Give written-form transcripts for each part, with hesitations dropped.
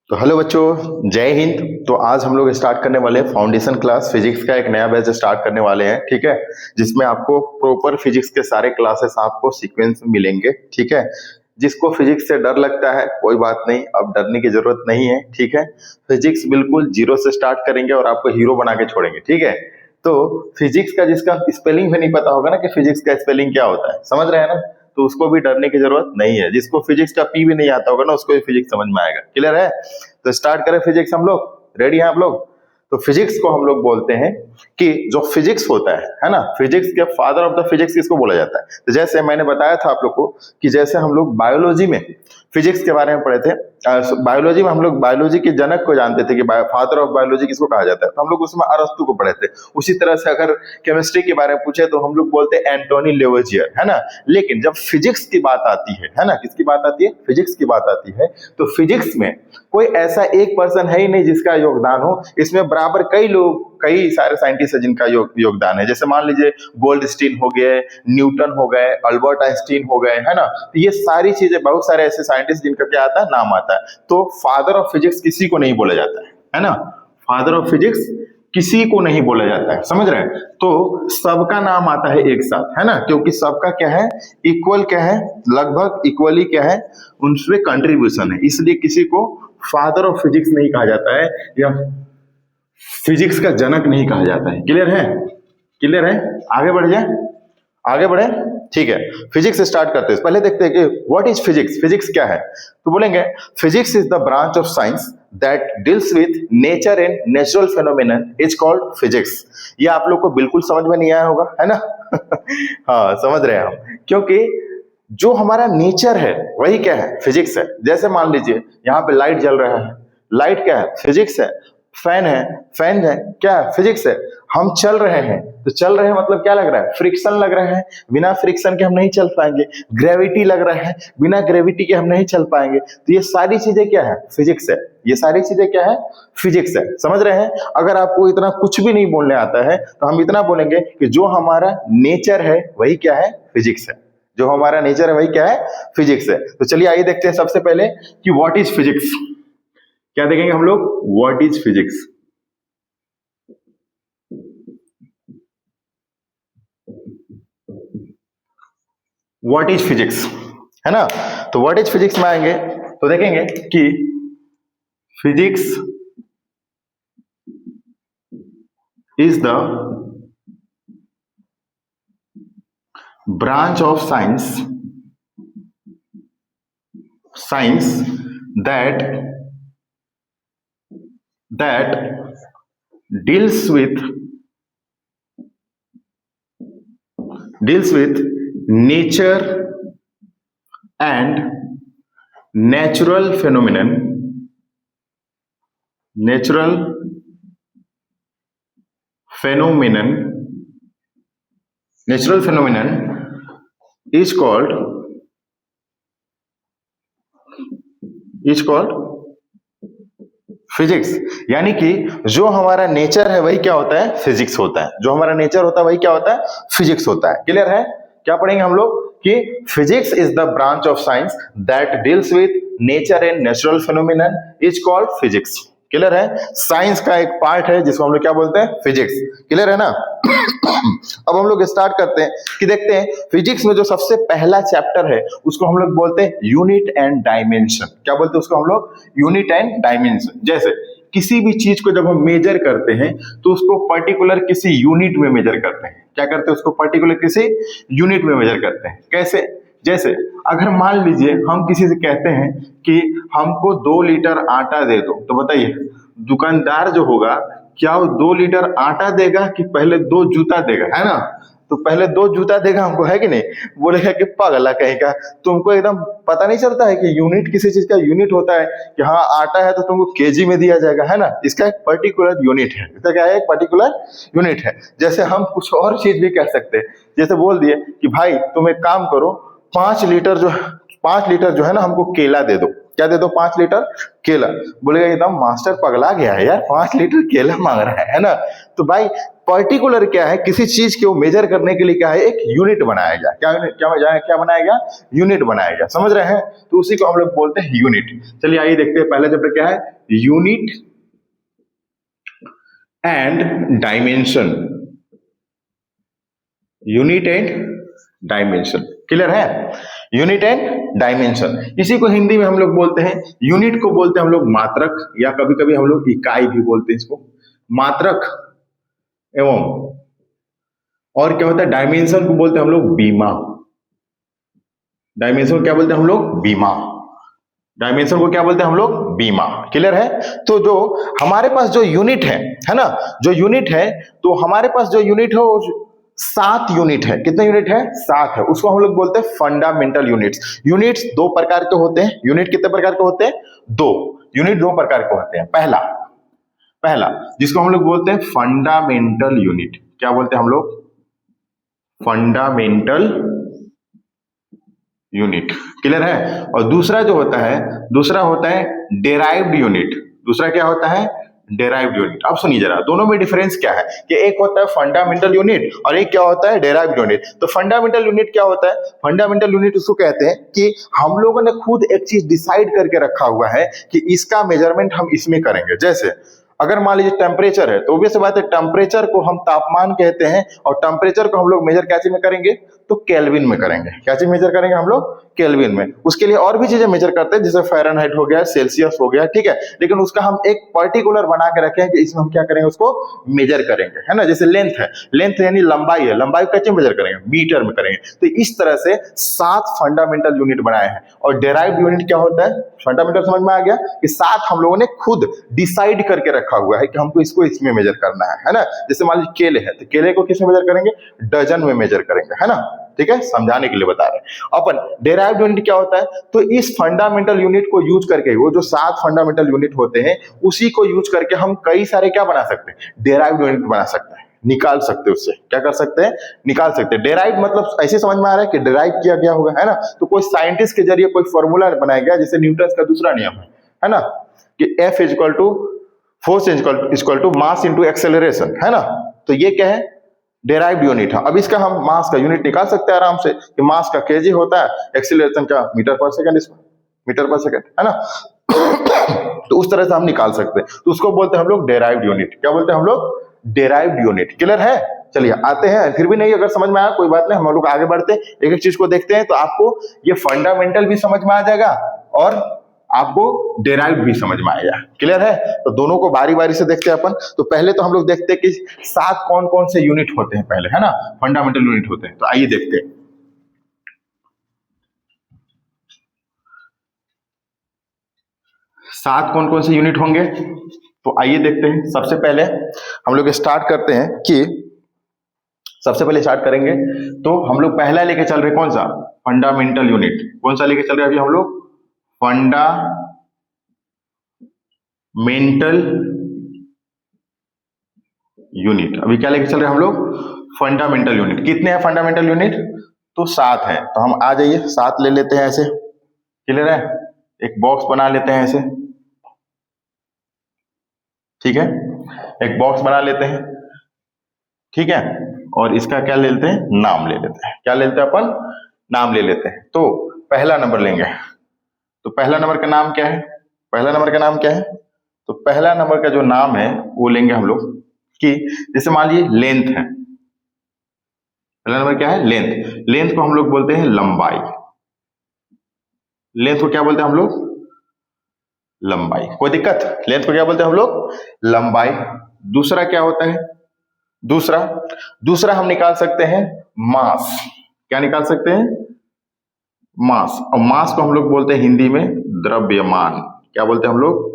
तो हेलो बच्चों, जय हिंद। तो आज हम लोग स्टार्ट करने वाले हैं फाउंडेशन क्लास फिजिक्स का एक नया बैच स्टार्ट करने वाले हैं, ठीक है। जिसमें आपको प्रॉपर फिजिक्स के सारे क्लासेस आपको सीक्वेंस में मिलेंगे, ठीक है। जिसको फिजिक्स से डर लगता है कोई बात नहीं, अब डरने की जरूरत नहीं है, ठीक है। फिजिक्स बिल्कुल जीरो से स्टार्ट करेंगे और आपको हीरो बना के छोड़ेंगे, ठीक है। तो फिजिक्स का जिसका स्पेलिंग भी नहीं पता होगा ना कि फिजिक्स का स्पेलिंग क्या होता है, समझ रहे हैं ना, तो उसको भी डरने की जरूरत नहीं है। जिसको फिजिक्स का पी भी नहीं आता होगा ना, उसको भी फिजिक्स समझ में आएगा। क्लियर है? तो स्टार्ट करें फिजिक्स। हम लोग रेडी हैं आप लोग? तो फिजिक्स को हम लोग बोलते हैं कि जो फिजिक्स होता है ना, फिजिक्स के फादर ऑफ द फिजिक्स किसको बोला जाता है। तो जैसे मैंने बताया था आप लोग को कि जैसे हम लोग बायोलॉजी में फिजिक्स के बारे में पढ़े थे, बायोलॉजी में हम लोग बायोलॉजी के जनक को जानते थे कि फादर ऑफ बायोलॉजी किसको कहा जाता है, तो हम लोग उसमें अरस्तु को पढ़े थे। उसी तरह से अगर केमिस्ट्री के बारे में पूछे तो हम लोग बोलते हैं एंटोनी लेवोजियर, है ना। लेकिन जब फिजिक्स की बात आती है ना, किसकी बात आती है, फिजिक्स की बात आती है, तो फिजिक्स में कोई ऐसा एक पर्सन है ही नहीं जिसका योगदान हो। इसमें बराबर कई लोग, कई सारे साइंटिस्ट है जिनका योगदान है। जैसे मान लीजिए गोल्डस्टीन हो गए, न्यूटन हो गए, अल्बर्ट आइंस्टीन हो गए, है ना। तो ये सारी चीजें, बहुत सारे ऐसे साइंटिस्ट जिनका क्या आता है, नाम आता है। तो फादर ऑफ फिजिक्स किसी को नहीं बोला जाता है ना। फादर ऑफ फिजिक्स किसी को नहीं बोला जाता है, समझ रहे हैं। तो सबका नाम आता है एक साथ, है ना, क्योंकि सबका क्या है, इक्वल क्या है, लगभग इक्वली क्या है, उनमें कंट्रीब्यूशन है। इसलिए किसी को फादर ऑफ फिजिक्स नहीं कहा जाता है या फिजिक्स का जनक नहीं कहा जाता है। क्लियर है? क्लियर है? आगे बढ़ जाए, आगे बढ़े, ठीक है। फिजिक्स स्टार्ट करते हैं। पहले देखते हैं कि व्हाट इज फिजिक्स, फिजिक्स क्या है। तो बोलेंगे physics is the branch of science that deals with nature and natural phenomenon is called physics. ये आप लोग को बिल्कुल समझ में नहीं आया होगा, है ना। हाँ, समझ रहे हैं हम, क्योंकि जो हमारा नेचर है वही क्या है, फिजिक्स है। जैसे मान लीजिए यहाँ पे लाइट जल रहा है, लाइट क्या है, फिजिक्स है। फैन है, फैन है, क्या है, फिजिक्स है। हम चल रहे हैं, तो चल रहे हैं मतलब क्या लग रहा है, फ्रिक्शन लग रहा है, बिना फ्रिक्शन के हम नहीं चल पाएंगे। ग्रेविटी लग रहा है, बिना ग्रेविटी के हम नहीं चल पाएंगे। तो ये सारी चीजें क्या है, फिजिक्स है। ये सारी चीजें क्या है, फिजिक्स है, समझ रहे हैं। अगर आपको इतना कुछ भी नहीं बोलने आता है तो हम इतना बोलेंगे कि जो हमारा नेचर है वही क्या है, फिजिक्स है। जो हमारा नेचर है वही क्या है, फिजिक्स है। तो चलिए आइए देखते हैं सबसे पहले कि व्हाट इज फिजिक्स। क्या देखेंगे हम लोग, what is physics. What is physics, है ना। तो व्हाट इज फिजिक्स में आएंगे तो देखेंगे कि physics is the branch of science that deals with nature and natural phenomenon is called physics. यानी कि जो हमारा नेचर है वही क्या होता है, फिजिक्स होता है। जो हमारा नेचर होता है वही क्या होता है, फिजिक्स होता है। क्लियर है? क्या पढ़ेंगे हम लोग कि physics is the branch of science that deals with nature and natural phenomenon is called physics. Clear है? साइंस का एक पार्ट है जिसको हम लोग क्या बोलते हैं, फिजिक्स। क्लियर है ना। अब हम लोग स्टार्ट करते हैं कि देखते हैं फिजिक्स में जो सबसे पहला चैप्टर है उसको हम लोग बोलते हैं यूनिट एंड डायमेंशन। क्या बोलते हैं उसको हम लोग, यूनिट एंड डायमेंशन। जैसे किसी भी चीज को जब हम मेजर करते हैं तो उसको पर्टिकुलर किसी यूनिट में मेजर करते हैं। क्या करते हैं, उसको पर्टिकुलर किसी यूनिट में मेजर करते हैं। कैसे? जैसे अगर मान लीजिए हम किसी से कहते हैं कि हमको 2 लीटर आटा दे दो, तो बताइए दुकानदार जो होगा क्या वो 2 लीटर आटा देगा कि पहले 2 जूता देगा, है ना। तो पहले 2 जूता देगा हमको, है कि नहीं। बोलेगा कि पागला कहेगा, तुमको एकदम पता नहीं चलता है कि यूनिट किसी चीज का यूनिट होता है कि हाँ आटा है तो तुमको केजी में दिया जाएगा, है ना। इसका एक पर्टिकुलर यूनिट है, इसका क्या है, एक पर्टिकुलर यूनिट है। जैसे हम कुछ और चीज भी कह सकते हैं। जैसे बोल दिए कि भाई तुम एक काम करो, 5 लीटर जो है ना हमको केला दे दो, क्या दे दो, 5 लीटर केला। बोलेगा एकदम मास्टर पगला गया है यार, 5 लीटर केला मांग रहा है ना। तो भाई पर्टिकुलर क्या है, किसी चीज को मेजर करने के लिए क्या है, एक यूनिट बनाया गया। क्या बनाया गया, यूनिट बनाया गया, समझ रहे हैं। तो उसी को हम लोग बोलते हैं यूनिट। चलिए आइए देखते हैं, पहला चैप्टर क्या है, unit and dimension. Unit and dimension, clear है। यूनिट एंड डायमेंशन, इसी को हिंदी में हम लोग बोलते हैं, यूनिट को बोलते हैं हम लोग मात्रक, या कभी कभी हम लोग इकाई भी बोलते हैं इसको, मात्रक एवं, और क्या होता है, डायमेंशन को बोलते हैं हम लोग बीमा। डायमेंशन को क्या बोलते हैं हम लोग, बीमा। डायमेंशन को क्या बोलते हैं हम लोग, बीमा, क्लियर है। तो जो हमारे पास जो यूनिट है ना, जो यूनिट है, तो हमारे पास जो यूनिट है वो 7 यूनिट है। कितने यूनिट है, 7 है। उसको हम लोग बोलते हैं फंडामेंटल यूनिट्स। यूनिट्स 2 प्रकार के होते हैं। यूनिट कितने प्रकार के होते हैं, 2 यूनिट 2 प्रकार के होते हैं। पहला जिसको हम लोग बोलते हैं फंडामेंटल यूनिट, क्या बोलते हैं हम लोग, फंडामेंटल यूनिट, क्लियर है। और दूसरा जो होता है डेराइव्ड यूनिट। दूसरा क्या होता है, डेराइव्ड यूनिट। अब सुनिए जरा, दोनों में डिफरेंस क्या है, कि एक होता है फंडामेंटल यूनिट और एक क्या होता है, डेराइव्ड यूनिट। तो फंडामेंटल यूनिट क्या होता है, फंडामेंटल यूनिट उसको कहते हैं कि हम लोगों ने खुद एक चीज डिसाइड करके रखा हुआ है कि इसका मेजरमेंट हम इसमें करेंगे। जैसे अगर मान लीजिए टेम्परेचर है, तो ऑब्वियस बात है टेम्परेचर को हम तापमान कहते हैं, और टेम्परेचर को हम लोग मेजर क्या चीज में करेंगे, तो केल्विन में करेंगे। क्या चीज मेजर करेंगे हम लोग, केल्विन में। उसके लिए और भी चीजें मेजर करते हैं, जैसे फ़ारेनहाइट हो गया, सेल्सियस हो गया, ठीक है। लेकिन उसका हम एक पर्टिकुलर बना के रखे हैं कि इसमें हम क्या करेंगे, उसको मेजर करेंगे, है ना। जैसे लेंथ है, लेंथ यानी लंबाई है, लंबाई को कैसे मेजर करेंगे, मीटर में करेंगे। तो इस तरह से 7 फंडामेंटल यूनिट बनाए हैं। और डेराइव्ड यूनिट क्या होता है, फंडामेंटल समझ में आ गया, कि 7 हम लोगों ने खुद डिसाइड करके रखा हुआ है कि हमको इसको इसमें मेजर करना है ना। जैसे मान लीजिए केले है, तो केले को किसमें मेजर करेंगे, डजन में मेजर करेंगे, है ना। ठीक है, समझाने के लिए बता रहे हैं। अपन डेराइव्ड यूनिट क्या होता है, तो इस फंडामेंटल यूनिट को यूज करके, वो जो 7 फंडामेंटल यूनिट होते हैं उसी को यूज करके हम कई सारे क्या बना सकते हैं, डेराइव्ड यूनिट बना सकते हैं, निकाल सकते हैं उससे। क्या कर सकते हैं, निकाल सकते हैं। डेराइव मतलब ऐसे समझ में आ रहा है कि डेराइव किया गया होगा, है ना। तो कोई साइंटिस्ट के जरिए कोई फॉर्मूला बनाया गया, जैसे न्यूटन का दूसरा नियम है ना, कि F equal to force equal to mass into acceleration, है ना। तो ये क्या है, डेराइव्ड यूनिट है। अब इसका हम मास का यूनिट निकाल सकते हैं आराम से, कि मास का केजी होता है, एक्सीलरेशन का मीटर पर सेकंड, इसमें मीटर पर सेकंड, है ना। तो उस तरह से हम निकाल सकते हैं, तो उसको बोलते हैं हम लोग डेराइव्ड यूनिट। क्या बोलते हैं हम लोग, डेराइव्ड यूनिट, क्लियर है। चलिए आते हैं, फिर भी नहीं अगर समझ में आया कोई बात नहीं, हम लोग आगे बढ़ते हैं, एक एक चीज को देखते हैं, तो आपको ये फंडामेंटल भी समझ में आ जाएगा और आपको डेराइव्ड भी समझ में आएगा, क्लियर है। तो दोनों को बारी बारी से देखते हैं अपन। तो पहले तो हम लोग देखते हैं कि 7 कौन कौन से यूनिट होते हैं पहले, है ना, फंडामेंटल यूनिट होते हैं। तो आइए देखते हैं, 7 कौन कौन से यूनिट होंगे। तो आइए देखते हैं। सबसे पहले हम लोग स्टार्ट करते हैं कि सबसे पहले स्टार्ट करेंगे, तो हम लोग पहला लेके चल रहे कौन सा, फंडामेंटल यूनिट। कौन सा लेके चल रहे हैं अभी हम लोग, फंडामेंटल यूनिट। अभी क्या लेके चल रहे हैं हम लोग, फंडामेंटल यूनिट। कितने हैं फंडामेंटल यूनिट, तो 7 है। तो हम आ जाइए 7 ले लेते हैं ऐसे, क्लियर है। एक बॉक्स बना लेते हैं ऐसे, ठीक है, एक बॉक्स बना लेते हैं, ठीक है। और इसका क्या ले लेते हैं, नाम ले लेते हैं। क्या ले लेते हैं अपन, नाम ले लेते हैं। तो पहला नंबर लेंगे, तो पहला नंबर का नाम क्या है, पहला नंबर का नाम क्या है, तो पहला नंबर का जो नाम है वो लेंगे हम लोग, कि जैसे मान लीजिए लेंथ है। पहला नंबर क्या है, लेंथ। लेंथ को हम लोग बोलते हैं लंबाई। लेंथ को क्या बोलते हैं हम लोग, लंबाई। कोई दिक्कत, लेंथ को क्या बोलते हैं हम लोग, लंबाई। दूसरा क्या होता है, दूसरा हम निकाल सकते हैं मास। क्या निकाल सकते हैं, मास। और मास को हम लोग बोलते हैं हिंदी में द्रव्यमान। क्या बोलते हैं हम लोग,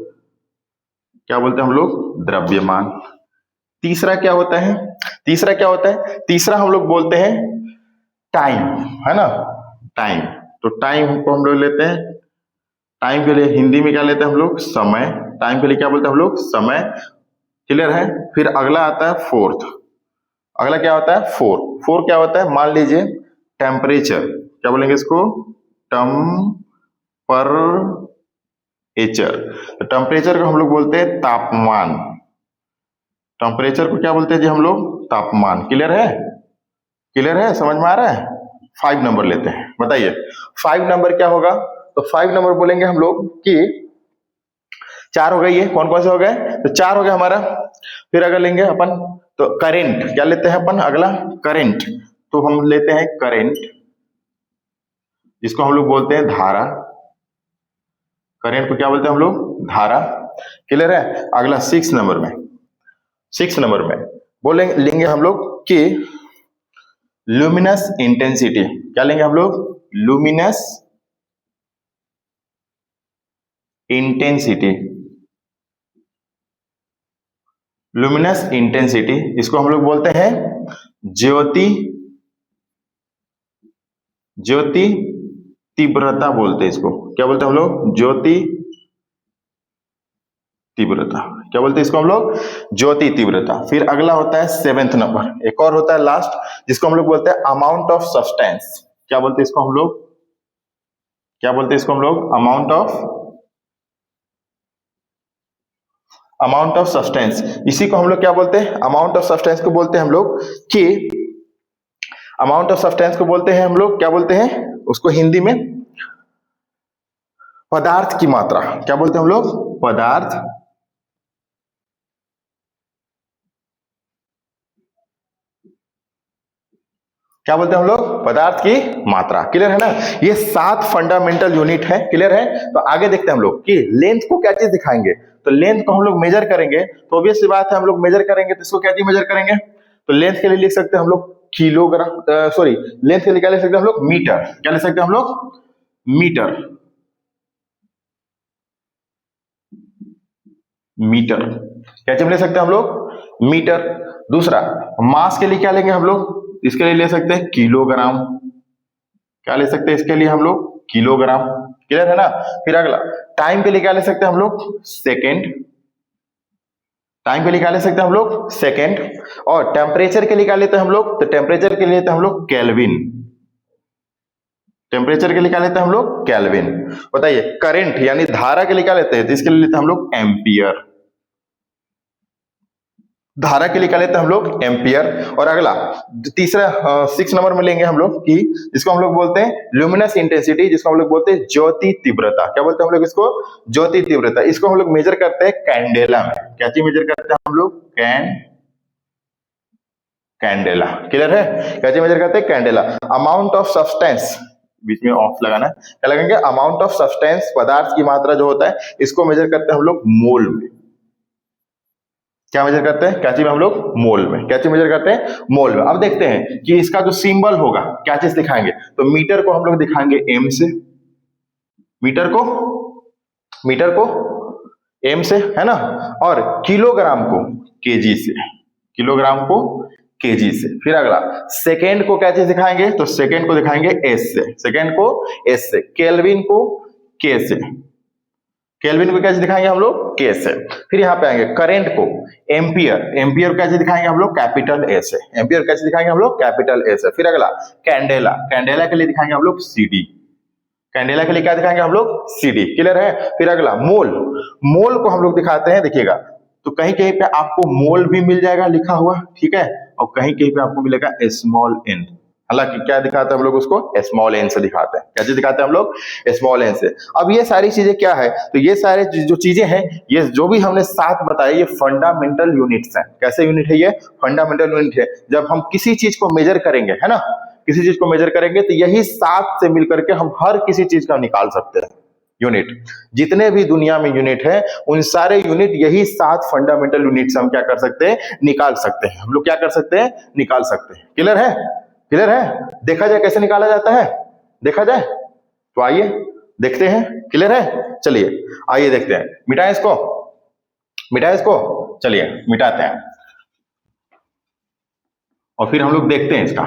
क्या बोलते हैं हम लोग, द्रव्यमान। तीसरा क्या होता है, तीसरा हम लोग बोलते हैं टाइम, है ना, टाइम। तो टाइम को हम लोग लेते हैं, टाइम के लिए हिंदी में क्या लेते हैं हम लोग, समय। टाइम के लिए क्या बोलते हैं हम लोग, समय, क्लियर है। फिर अगला आता है फोर्थ। अगला क्या होता है, फोर क्या होता है, मान लीजिए टेम्परेचर। क्या बोलेंगे इसको, टेम्परेचर, टेम्परेचर। तो टेम्परेचर को हम लोग बोलते हैं तापमान। टेम्परेचर को क्या बोलते हैं जी हम लोग? तापमान। क्लियर है? क्लियर है? समझ में आ रहा है? 5 नंबर लेते हैं, बताइए 5 नंबर क्या होगा? तो 5 नंबर बोलेंगे हम लोग कि 4 हो गई है, कौन कौन से हो गए? तो 4 हो गया हमारा। फिर अगर लेंगे अपन तो करेंट, क्या लेते हैं अपन अगला? करेंट। तो हम लेते हैं करेंट, जिसको हम लोग बोलते हैं धारा। करेंट को क्या बोलते हैं हम लोग? धारा। क्लियर है? अगला 6 नंबर में, 6 नंबर में बोलेंगे लेंगे हम लोग कि लुमिनस इंटेंसिटी। क्या लेंगे हम लोग? Luminous intensity. लुमिनस इंटेंसिटी, इसको हम लोग बोलते हैं ज्योति, ज्योति तीव्रता बोलते हैं इसको। क्या बोलते हैं हम लोग? ज्योति तीव्रता। क्या बोलते हैं इसको हम लोग? ज्योति तीव्रता। फिर अगला होता है 7th नंबर, एक और होता है लास्ट, जिसको हम लोग बोलते हैं अमाउंट ऑफ सब्सटेंस। क्या बोलते हैं इसको हम लोग? क्या बोलते हैं इसको हम लोग? Amount of substance. इसी को हम लोग क्या बोलते हैं? अमाउंट ऑफ सब्सटेंस को बोलते हैं हम लोग कि अमाउंट ऑफ सब्सटेंस को बोलते हैं हम लोग, क्या बोलते हैं उसको हिंदी में? पदार्थ की मात्रा। क्या बोलते हैं हम लोग? पदार्थ। क्या बोलते हैं हम लोग? पदार्थ की मात्रा। क्लियर है ना? ये 7 फंडामेंटल यूनिट है। क्लियर है? तो आगे देखते हैं हम लोग कि लेंथ को क्या चीज दिखाएंगे। तो लेंथ को हम लोग मेजर करेंगे, तो ऑब्वियस सी बात है हम लोग मेजर करेंगे तो इसको क्या चीज मेजर करेंगे? तो लेंथ के लिए लिख सकते हैं हम लोग किलोग्राम, सॉरी लेंथ के लिए क्या लिख सकते हैं हम लोग? मीटर। क्या लिख सकते हैं हम लोग? मीटर। मीटर क्या चीज ले सकते हैं हम लोग? मीटर। दूसरा मास के लिए क्या लेंगे हम लोग? इसके लिए ले सकते हैं किलोग्राम। क्या ले सकते हैं इसके लिए हम लोग? किलोग्राम। क्लियर है ना? फिर अगला टाइम के लिए क्या ले सकते हैं हम लोग? सेकेंड। टाइम के लिए क्या ले सकते हैं हम लोग? सेकेंड। और टेम्परेचर के लिए क्या लेते हैं हम लोग? तो टेम्परेचर के लिए लेते हैं हम लोग केल्विन। टेम्परेचर के लिए क्या लेते हैं हम लोग? केल्विन। बताइए करंट यानी धारा के लिए क्या लेते हैं? तो इसके लिए लेते हैं हम लोग एम्पियर। धारा के लिए क्या लेते हैं हम लोग? एम्पियर। और अगला तीसरा 6 नंबर में लेंगे हम लोग कि जिसको हम लोग बोलते हैं ल्यूमिनस इंटेंसिटी, जिसको हम लोग बोलते हैं ज्योति तीव्रता। क्या बोलते हैं हम लोग इसको? ज्योति तीव्रता। इसको हम लोग मेजर करते हैं कैंडेला में। क्या चीज मेजर करते हैं हम लोग? कैंडेला। क्लियर है? क्या चीज मेजर करते हैं? कैंडेला। अमाउंट ऑफ सब्सटेंस, बीच में ऑफ लगाना है, क्या लगेंगे? अमाउंट ऑफ सब्सटेंस, पदार्थ की मात्रा जो होता है, इसको मेजर करते हैं हम लोग मोल में। क्या मेजर करते हैं? क्या चीज में हम लोग? मोल में। क्या चीज मेजर करते हैं? मोल में। अब देखते हैं कि इसका जो सिंबल होगा क्या चीज दिखाएंगे। तो मीटर को हम लोग दिखाएंगे एम से। मीटर को, मीटर को एम से, है ना? और किलोग्राम को केजी से। किलोग्राम को केजी से। फिर अगला सेकेंड को क्या चीज दिखाएंगे? तो सेकेंड को दिखाएंगे एस से। सेकेंड को एस से। केल्विन को के से। केल्विन को क्या चीज दिखाएंगे हम लोग? के से। फिर यहाँ पे आएंगे करंट को एम्पियर। एम्पियर को क्या चीज दिखाएंगे हम लोग? कैपिटल ए से। एम्पियर क्या चीज दिखाएंगे हम लोग? कैपिटल ए से। फिर अगला कैंडेला। कैंडेला के लिए दिखाएंगे हम लोग सीडी। कैंडेला के लिए क्या दिखाएंगे हम लोग? सीडी। क्लियर है? फिर अगला मोल। मोल को हम लोग दिखाते हैं, देखिएगा तो कहीं कहीं पे आपको मोल भी मिल जाएगा लिखा हुआ, ठीक है, और कहीं कहीं पे आपको मिलेगा स्मॉल एन। हालांकि क्या दिखाते हैं हम लोग उसको? स्मॉल एन से दिखाते हैं। क्या चीज दिखाते हैं हम लोग? स्मॉल एन से। अब ये सारी चीजें क्या है? तो ये सारे जो चीजें हैं, ये जो भी हमने 7 बताई, ये फंडामेंटल यूनिट्स हैं। कैसे यूनिट है ये? फंडामेंटल यूनिट है। जब हम किसी चीज को मेजर करेंगे, है ना, किसी चीज को मेजर करेंगे तो यही 7 से मिलकर के हम हर किसी चीज का निकाल सकते हैं यूनिट। जितने भी दुनिया में यूनिट है, उन सारे यूनिट यही 7 फंडामेंटल यूनिट से हम क्या कर सकते हैं? निकाल सकते हैं। हम लोग क्या कर सकते हैं? निकाल सकते हैं। क्लियर है? क्लियर है? देखा जाए कैसे निकाला जाता है? देखा जाए तो आइए देखते हैं। क्लियर है? चलिए आइए देखते हैं। मिटाएं इसको, मिटाएं इसको, चलिए मिटाते हैं। और फिर हम लोग देखते हैं इसका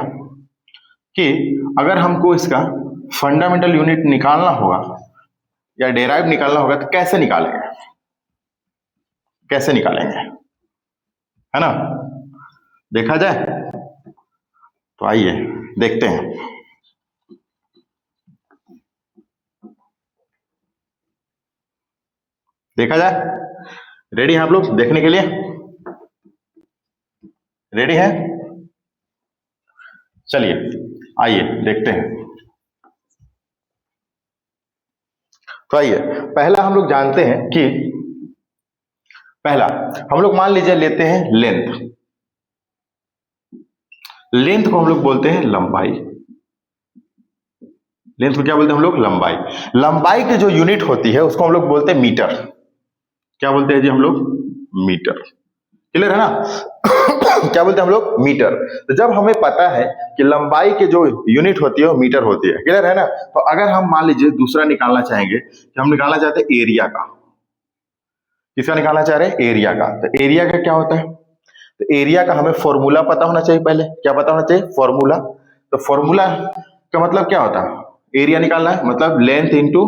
कि अगर हमको इसका फंडामेंटल यूनिट निकालना होगा या डेराइव निकालना होगा तो कैसे निकालेंगे? कैसे निकालेंगे, है ना? देखा जाए तो आइए देखते हैं। देखा जाए, रेडी हैं आप लोग देखने के लिए? रेडी हैं? चलिए आइए देखते हैं। तो आइए, पहला हम लोग जानते हैं कि पहला हम लोग मान लीजिए लेते हैं लेंथ। लेंथ को हम लोग बोलते हैं लंबाई। लेंथ को क्या बोलते हैं हम लोग? लंबाई। लंबाई की जो यूनिट होती है उसको हम लोग बोलते हैं मीटर। क्या बोलते हैं जी हम लोग? मीटर। क्लियर है ना? क्या बोलते हैं हम लोग? मीटर। तो जब हमें पता है कि लंबाई की जो यूनिट होती है वो मीटर होती है, क्लियर है ना? तो अगर हम मान लीजिए दूसरा निकालना चाहेंगे कि हम निकालना चाहते हैं एरिया का। किसका निकालना चाह रहे हैं? एरिया का। तो एरिया का क्या होता है? तो एरिया का हमें फॉर्मूला पता होना चाहिए। पहले क्या पता होना चाहिए? फॉर्मूला। तो फॉर्मूला का मतलब क्या होता है? एरिया निकालना है मतलब लेंथ इंटू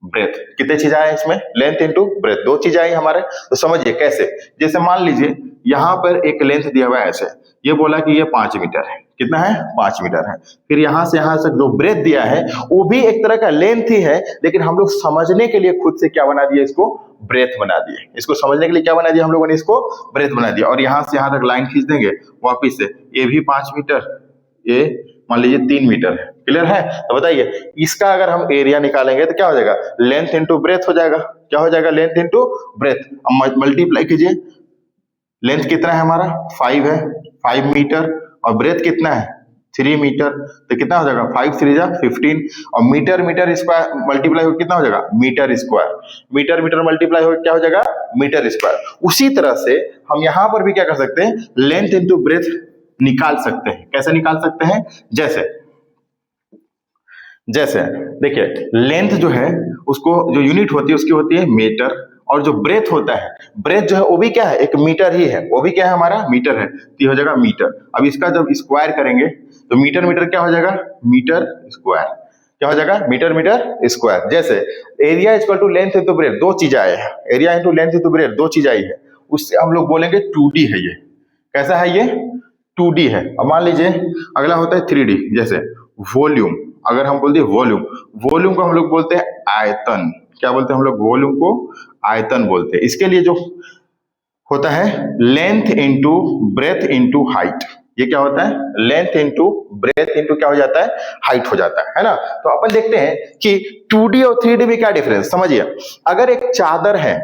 ब्रेथ। कितने चीज आए इसमें? लेंथ इंटू ब्रेथ, दो चीज आई हमारे। तो समझिए कैसे। जैसे मान लीजिए यहां पर एक लेंथ दिया हुआ है ऐसे, ये बोला कि ये 5 मीटर है। कितना है? 5 मीटर है। फिर यहां से यहां तक जो ब्रेथ दिया है वो भी एक तरह का लेंथ ही है, लेकिन हम लोग समझने के लिए खुद से क्या बना दिए? इसको ब्रेथ बना दिए। इसको समझने के लिए क्या बना दिया हम लोगों ने? इसको ब्रेथ बना दिया। और यहां से यहां तक लाइन खींच देंगे वापिस से, ये भी 5 मीटर, ये मान लीजिए 3 मीटर है। क्लियर है? तो बताइए इसका अगर हम एरिया निकालेंगे तो क्या हो जाएगा? लेंथ इंटू ब्रेथ हो जाएगा। क्या हो जाएगा? Length into breath. अब मल्टीप्लाई कीजिए, लेंथ कितना है हमारा? 5 है, 5 मीटर। और ब्रेथ कितना है? 3 मीटर। तो कितना हो जाएगा? 5 3 जा 15। और मीटर मीटर स्क्वायर मल्टीप्लाई हो कितना हो जाएगा? Metre square. Metre metre multiply हो क्या हो जाएगा? Metre square. उसी तरह से हम यहां पर भी क्या कर सकते हैं? लेंथ इंटू ब्रेथ निकाल सकते हैं। कैसे निकाल सकते हैं? जैसे जैसे देखिए, लेंथ जो है उसको जो यूनिट होती है उसकी होती है मीटर, और जो ब्रेथ होता है, ब्रेथ जो है वो भी क्या है? एक मीटर ही है। वो भी क्या है? हमारा मीटर है। तो ये हो जाएगा मीटर। अब इसका जब स्क्वायर करेंगे तो मीटर मीटर क्या हो जाएगा? Metre square. क्या हो जाएगा? Metre metre square. जैसे area equal to length into breadth, दो चीज आए हैं। Area into length into breadth, दो चीज आई है। उससे हम लोग बोलेंगे 2D है ये। कैसा है ये? 2D है। अब मान लीजिए अगला होता है 3D। जैसे वॉल्यूम, अगर हम बोलते हैं वॉल्यूम, वॉल्यूम को हम लोग बोलते हैं आयतन। क्या बोलते हैं हम लोग? वॉल्यूम को आयतन बोलते हैं। इसके लिए जो होता है length into breath into height. ये क्या होता है? लेंथ इंटू ब्रेथ इंटू क्या हो जाता है? हाइट हो जाता है ना? तो अपन देखते हैं कि 2D और 3D में क्या डिफरेंस। समझिए, अगर एक चादर है,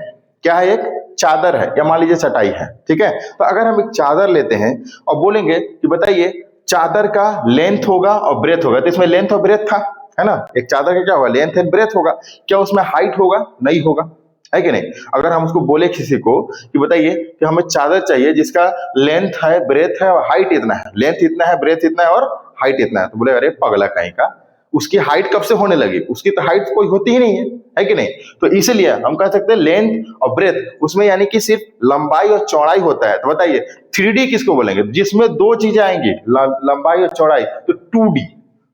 क्या है? एक चादर है, या मान लीजिए चटाई है, ठीक है? तो अगर हम एक चादर लेते हैं और बोलेंगे कि बताइए चादर का लेंथ होगा और ब्रेथ होगा, तो इसमें लेंथ और ब्रेथ था, है ना? एक चादर का क्या होगा? लेंथ एंड ब्रेथ होगा। क्या उसमें हाइट होगा? नहीं होगा, है कि नहीं? अगर हम उसको बोले किसी को कि बताइए कि हमें चादर चाहिए जिसका लेंथ है, ब्रेथ है और हाइट इतना है, लेंथ इतना है, ब्रेथ इतना है और हाइट इतना है, तो बोले अरे पगला कहीं का, उसकी हाइट कब से होने लगी? उसकी तो हाइट कोई होती ही नहीं है कि नहीं? तो इसलिए हम कह सकते हैं लेंथ और ब्रेथ उसमें यानी कि सिर्फ लंबाई और चौड़ाई होता है। तो बताइए 3D किसको बोलेंगे? जिसमें दो चीजें आएंगी, लंबाई और चौड़ाई। तो 2D,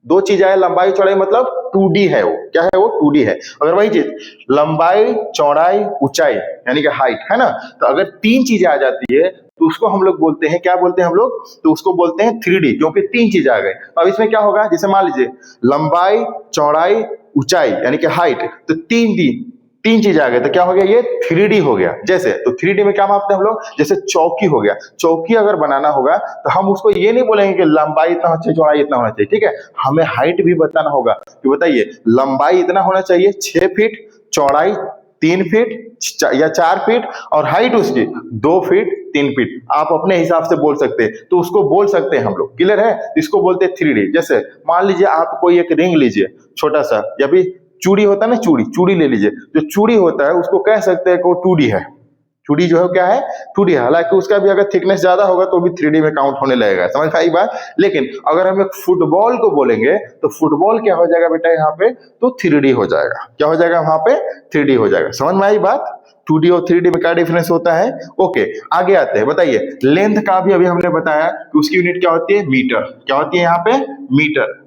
दो चीज आए, लंबाई चौड़ाई, मतलब 2D है वो। क्या है वो? 2D है। अगर वही चीज लंबाई चौड़ाई ऊंचाई यानी कि हाइट, है ना? तो अगर तीन चीजें आ जाती है तो उसको हम लोग बोलते हैं, क्या बोलते हैं हम लोग? तो उसको बोलते हैं 3D, क्योंकि तीन चीज आ गए। तो अब इसमें क्या होगा? जैसे मान लीजिए लंबाई चौड़ाई ऊंचाई यानी कि हाइट, तो तीन चीज आ गए, तो क्या हो गया? ये 3D हो गया। जैसे तो 3D में क्या मापते हैं हम लोग? जैसे चौकी हो गया। चौकी अगर बनाना होगा तो हम उसको ये नहीं बोलेंगे कि लंबाई इतना होना चाहिए, चौड़ाई इतना होना चाहिए, ठीक है? हमें हाइट भी बताना होगा कि बताइए लंबाई इतना होना चाहिए 6 फीट, चौड़ाई 3 फीट या 4 फीट, और हाइट उसकी 2 फीट 3 फीट। आप अपने हिसाब से बोल सकते हैं, तो उसको बोल सकते हैं हम लोग। क्लियर है? इसको बोलते हैं 3D। जैसे मान लीजिए आप कोई एक रिंग लीजिए छोटा सा, या भी चूड़ी होता है ना, चूड़ी ले लीजिए। जो चूड़ी होता है उसको कह सकते हैं कि वो 2D है। चूड़ी जो है क्या है? 2D है। हालांकि उसका भी अगर थिकनेस ज्यादा होगा तो भी 3D में काउंट होने लगेगा। समझ में आई बात? लेकिन अगर हम एक फुटबॉल को बोलेंगे तो फुटबॉल क्या हो जाएगा बेटा यहाँ पे? तो 3D हो जाएगा। क्या हो जाएगा वहां पे? 3D हो जाएगा। समझ में आई बात? 2D और 3D में क्या डिफरेंस होता है? ओके, आगे आते हैं। बताइए लेंथ का भी अभी हमने बताया कि उसकी यूनिट क्या होती है? मीटर। क्या होती है यहाँ पे? मीटर।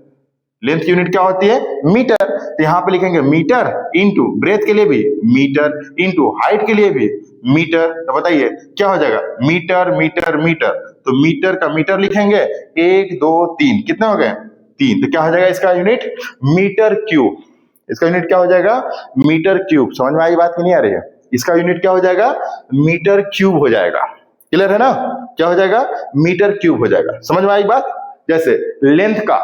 लेंथ की यूनिट क्या होती है? मीटर। तो यहां पे लिखेंगे मीटर इंटू ब्रेथ के लिए भी मीटर, इंटू हाइट के लिए भी मीटर। तो बताइए क्या हो जाएगा? Metre metre metre. तो मीटर का मीटर लिखेंगे, 1 2 3, कितने हो गए? 3। तो क्या हो जाएगा इसका यूनिट? Metre cube. इसका यूनिट क्या हो जाएगा? Metre cube. समझ में आई बात कि नहीं आ रही है? इसका यूनिट क्या हो जाएगा, मीटर क्यूब हो जाएगा। क्लियर है ना, क्या हो जाएगा, मीटर क्यूब हो जाएगा। समझ में आई बात। जैसे लेंथ का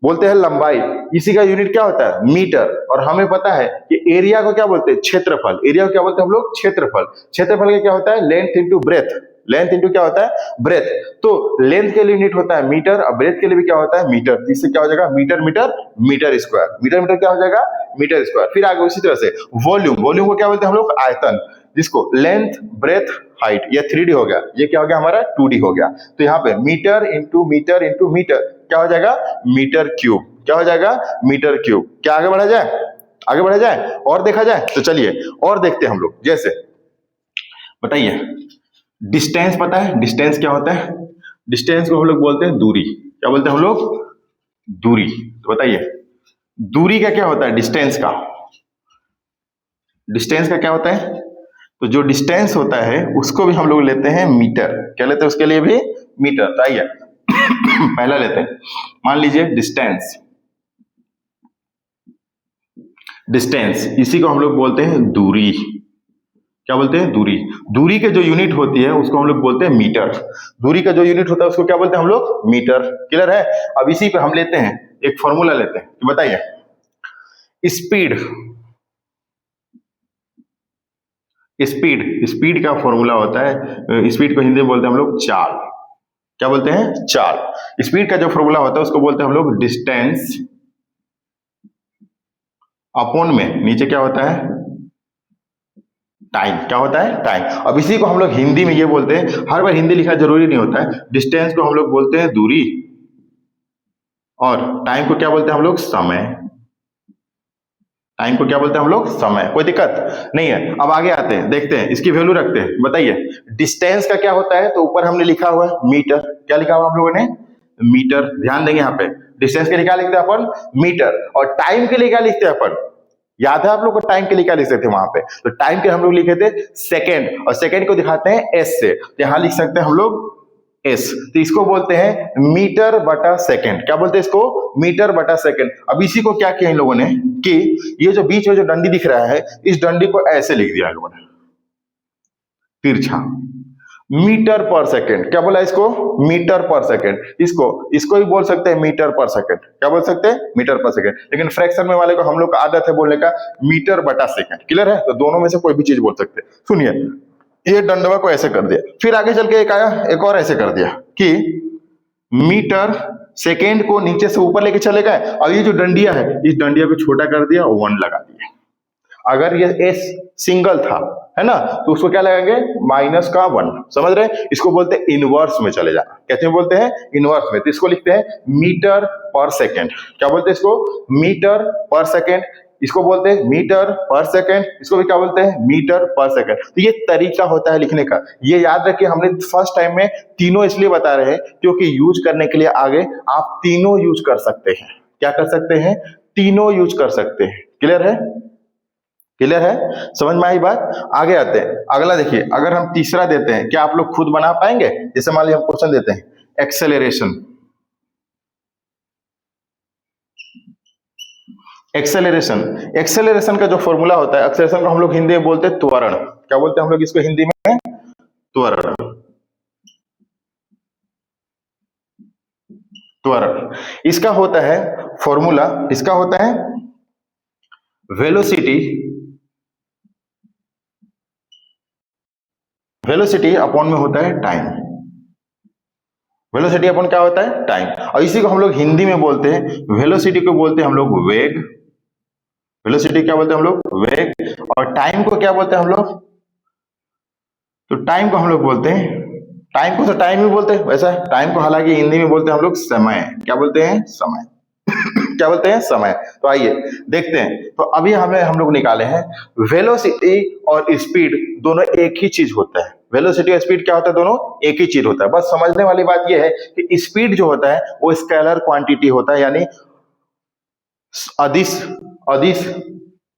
बोलते हैं लंबाई, इसी का यूनिट क्या होता है, मीटर। और हमें पता है कि एरिया को क्या बोलते हैं, क्षेत्रफल। एरिया को क्या बोलते हैं हम लोग, क्षेत्रफल। क्षेत्रफल का क्या होता है, length into breath. Length into क्या होता है, ब्रेथ। तो लेंथ के लिए यूनिट होता है मीटर और ब्रेथ के लिए भी क्या होता है, मीटर। इससे क्या हो जाएगा, metre metre metre square. Metre metre क्या हो जाएगा, मीटर स्क्वायर। फिर आगे उसी तरह से वॉल्यूम, वॉल्यूम को क्या बोलते हैं हम लोग, आयतन। जिसको लेंथ ब्रेथ हाइट, ये 3D हो गया, ये क्या हो गया हमारा 2D हो गया। तो यहाँ पे metre into metre into metre क्या हो जाएगा, मीटर क्यूब। क्या हो जाएगा, मीटर क्यूब। क्या आगे बढ़ा जाए, आगे बढ़ा जाए और देखा जाए, तो चलिए और देखते हैं हम लोग। जैसे बताइए, डिस्टेंस पता है, डिस्टेंस क्या होता है, डिस्टेंस को हम लोग बोलते हैं दूरी। क्या बोलते हैं हम लोग, दूरी। तो बताइए दूरी का क्या होता है, डिस्टेंस का, डिस्टेंस का क्या होता है, तो जो डिस्टेंस होता है उसको भी हम लोग लेते हैं मीटर। क्या लेते हैं उसके लिए भी, मीटर। तो आइए पहला लेते हैं, मान लीजिए डिस्टेंस, डिस्टेंस इसी को हम लोग बोलते हैं दूरी। क्या बोलते हैं, दूरी। दूरी के जो यूनिट होती है उसको हम लोग बोलते हैं मीटर। दूरी का जो यूनिट होता है उसको क्या बोलते हैं हम लोग, मीटर। क्लियर है। अब इसी पे हम लेते हैं एक फॉर्मूला लेते हैं कि बताइए स्पीड, स्पीड, स्पीड का फॉर्मूला होता है, स्पीड को हिंदी में बोलते हैं हम लोग चाल। क्या बोलते हैं, चाल। स्पीड का जो फॉर्मूला होता है उसको बोलते हैं हम लोग डिस्टेंस अपॉन में नीचे क्या होता है, टाइम। क्या होता है, टाइम। अब इसी को हम लोग हिंदी में ये बोलते हैं, हर बार हिंदी लिखना जरूरी नहीं होता है। डिस्टेंस को हम लोग बोलते हैं दूरी और टाइम को क्या बोलते हैं हम लोग, समय। टाइम को क्या बोलते हैं हम लोग, समय। कोई दिक्कत नहीं है। अब आगे आते हैं, देखते हैं इसकी वैल्यू रखते हैं। बताइए डिस्टेंस का क्या होता है, तो ऊपर हमने लिखा हुआ है मीटर। क्या लिखा हुआ हम लोगों ने, मीटर। ध्यान देंगे यहाँ पे, डिस्टेंस के लिए क्या लिखते हैं अपन, मीटर। और टाइम के लिए क्या लिखते हैं अपन, याद है आप लोग को टाइम के लिए क्या लिखते थे वहां पे, तो टाइम के हम लोग लिखे थे सेकेंड, और सेकेंड को दिखाते हैं एस से। तो यहां लिख सकते हैं हम लोग एस। तो इसको बोलते हैं मीटर बटा सेकेंड। क्या बोलते हैं इसको, मीटर बटा सेकेंड। अब इसी को क्या किया इन लोगों ने कि ये जो बीच में जो डंडी दिख रहा है, इस डंडी को ऐसे लिख दिया इन लोगों ने, तिरछा, मीटर पर सेकेंड। क्या बोला इसको, मीटर पर सेकेंड। इसको भी बोल सकते हैं मीटर पर सेकेंड। क्या बोल सकते हैं, मीटर पर सेकेंड। लेकिन फ्रैक्शन में वाले को हम लोग का आदत है बोलने का मीटर बटा सेकेंड। क्लियर है। तो दोनों में से कोई भी चीज बोल सकते हैं। सुनिए, ये डंडवा को ऐसे कर दिया, फिर आगे चल के एक आया, एक और ऐसे कर दिया कि मीटर सेकेंड को नीचे से ऊपर लेके चले गए, और ये जो डंडिया है इस डंडिया को छोटा कर दिया, 1 लगा दिया। अगर ये एस सिंगल था, है ना, तो उसको क्या लगाएंगे, -1। समझ रहे हैं। इसको बोलते हैं इनवर्स में चले जाना। कैसे बोलते हैं, इनवर्स में। तो इसको लिखते हैं मीटर पर सेकेंड। क्या बोलते हैं इसको, मीटर पर सेकेंड। इसको बोलते हैं मीटर पर सेकेंड। इसको भी क्या बोलते हैं, मीटर पर सेकेंड। तो ये तरीका होता है लिखने का। ये याद रखिए, हमने फर्स्ट टाइम में तीनों इसलिए बता रहे हैं क्योंकि यूज करने के लिए आगे आप तीनों यूज कर सकते हैं। क्या कर सकते हैं, तीनों यूज कर सकते हैं। क्लियर है, क्लियर है, समझ में आई बात। आगे आते हैं, अगला देखिए, अगर हम तीसरा देते हैं, क्या आप लोग खुद बना पाएंगे। जैसे मान लीजिए हम क्वेश्चन देते हैं एक्सेलरेशन, एक्सेलरेशन। एक्सेलरेशन का जो फॉर्मूला होता है, एक्सेलरेशन को हम लोग हिंदी में बोलते हैं त्वरण। क्या बोलते हैं हम लोग इसको हिंदी में, त्वरण। त्वरण इसका होता है फॉर्मूला, इसका होता है वेलोसिटी, वेलोसिटी अपॉन में होता है टाइम। वेलोसिटी अपॉन क्या होता है, टाइम। और इसी को हम लोग हिंदी में बोलते हैं, वेलोसिटी को बोलते हैं हम लोग वेग। वेलोसिटी क्या बोलते हैं हम लोग, वेग। और टाइम को क्या बोलते हैं हम लोग, तो टाइम को हम लोग बोलते हैं, टाइम को तो टाइम ही बोलते हैं वैसा। टाइम को हालांकि हिंदी में बोलते हैं हम लोग समय। क्या बोलते हैं, समय। क्या बोलते हैं, समय। तो आइए देखते हैं। तो अभी हम लोग निकाले हैं वेलोसिटी और स्पीड दोनों एक ही चीज होता है। वेलोसिटी और स्पीड क्या होता है, दोनों एक ही चीज होता है। बस समझने वाली बात यह है कि स्पीड जो होता है वो स्केलर क्वांटिटी होता है, यानी अदिश अदिश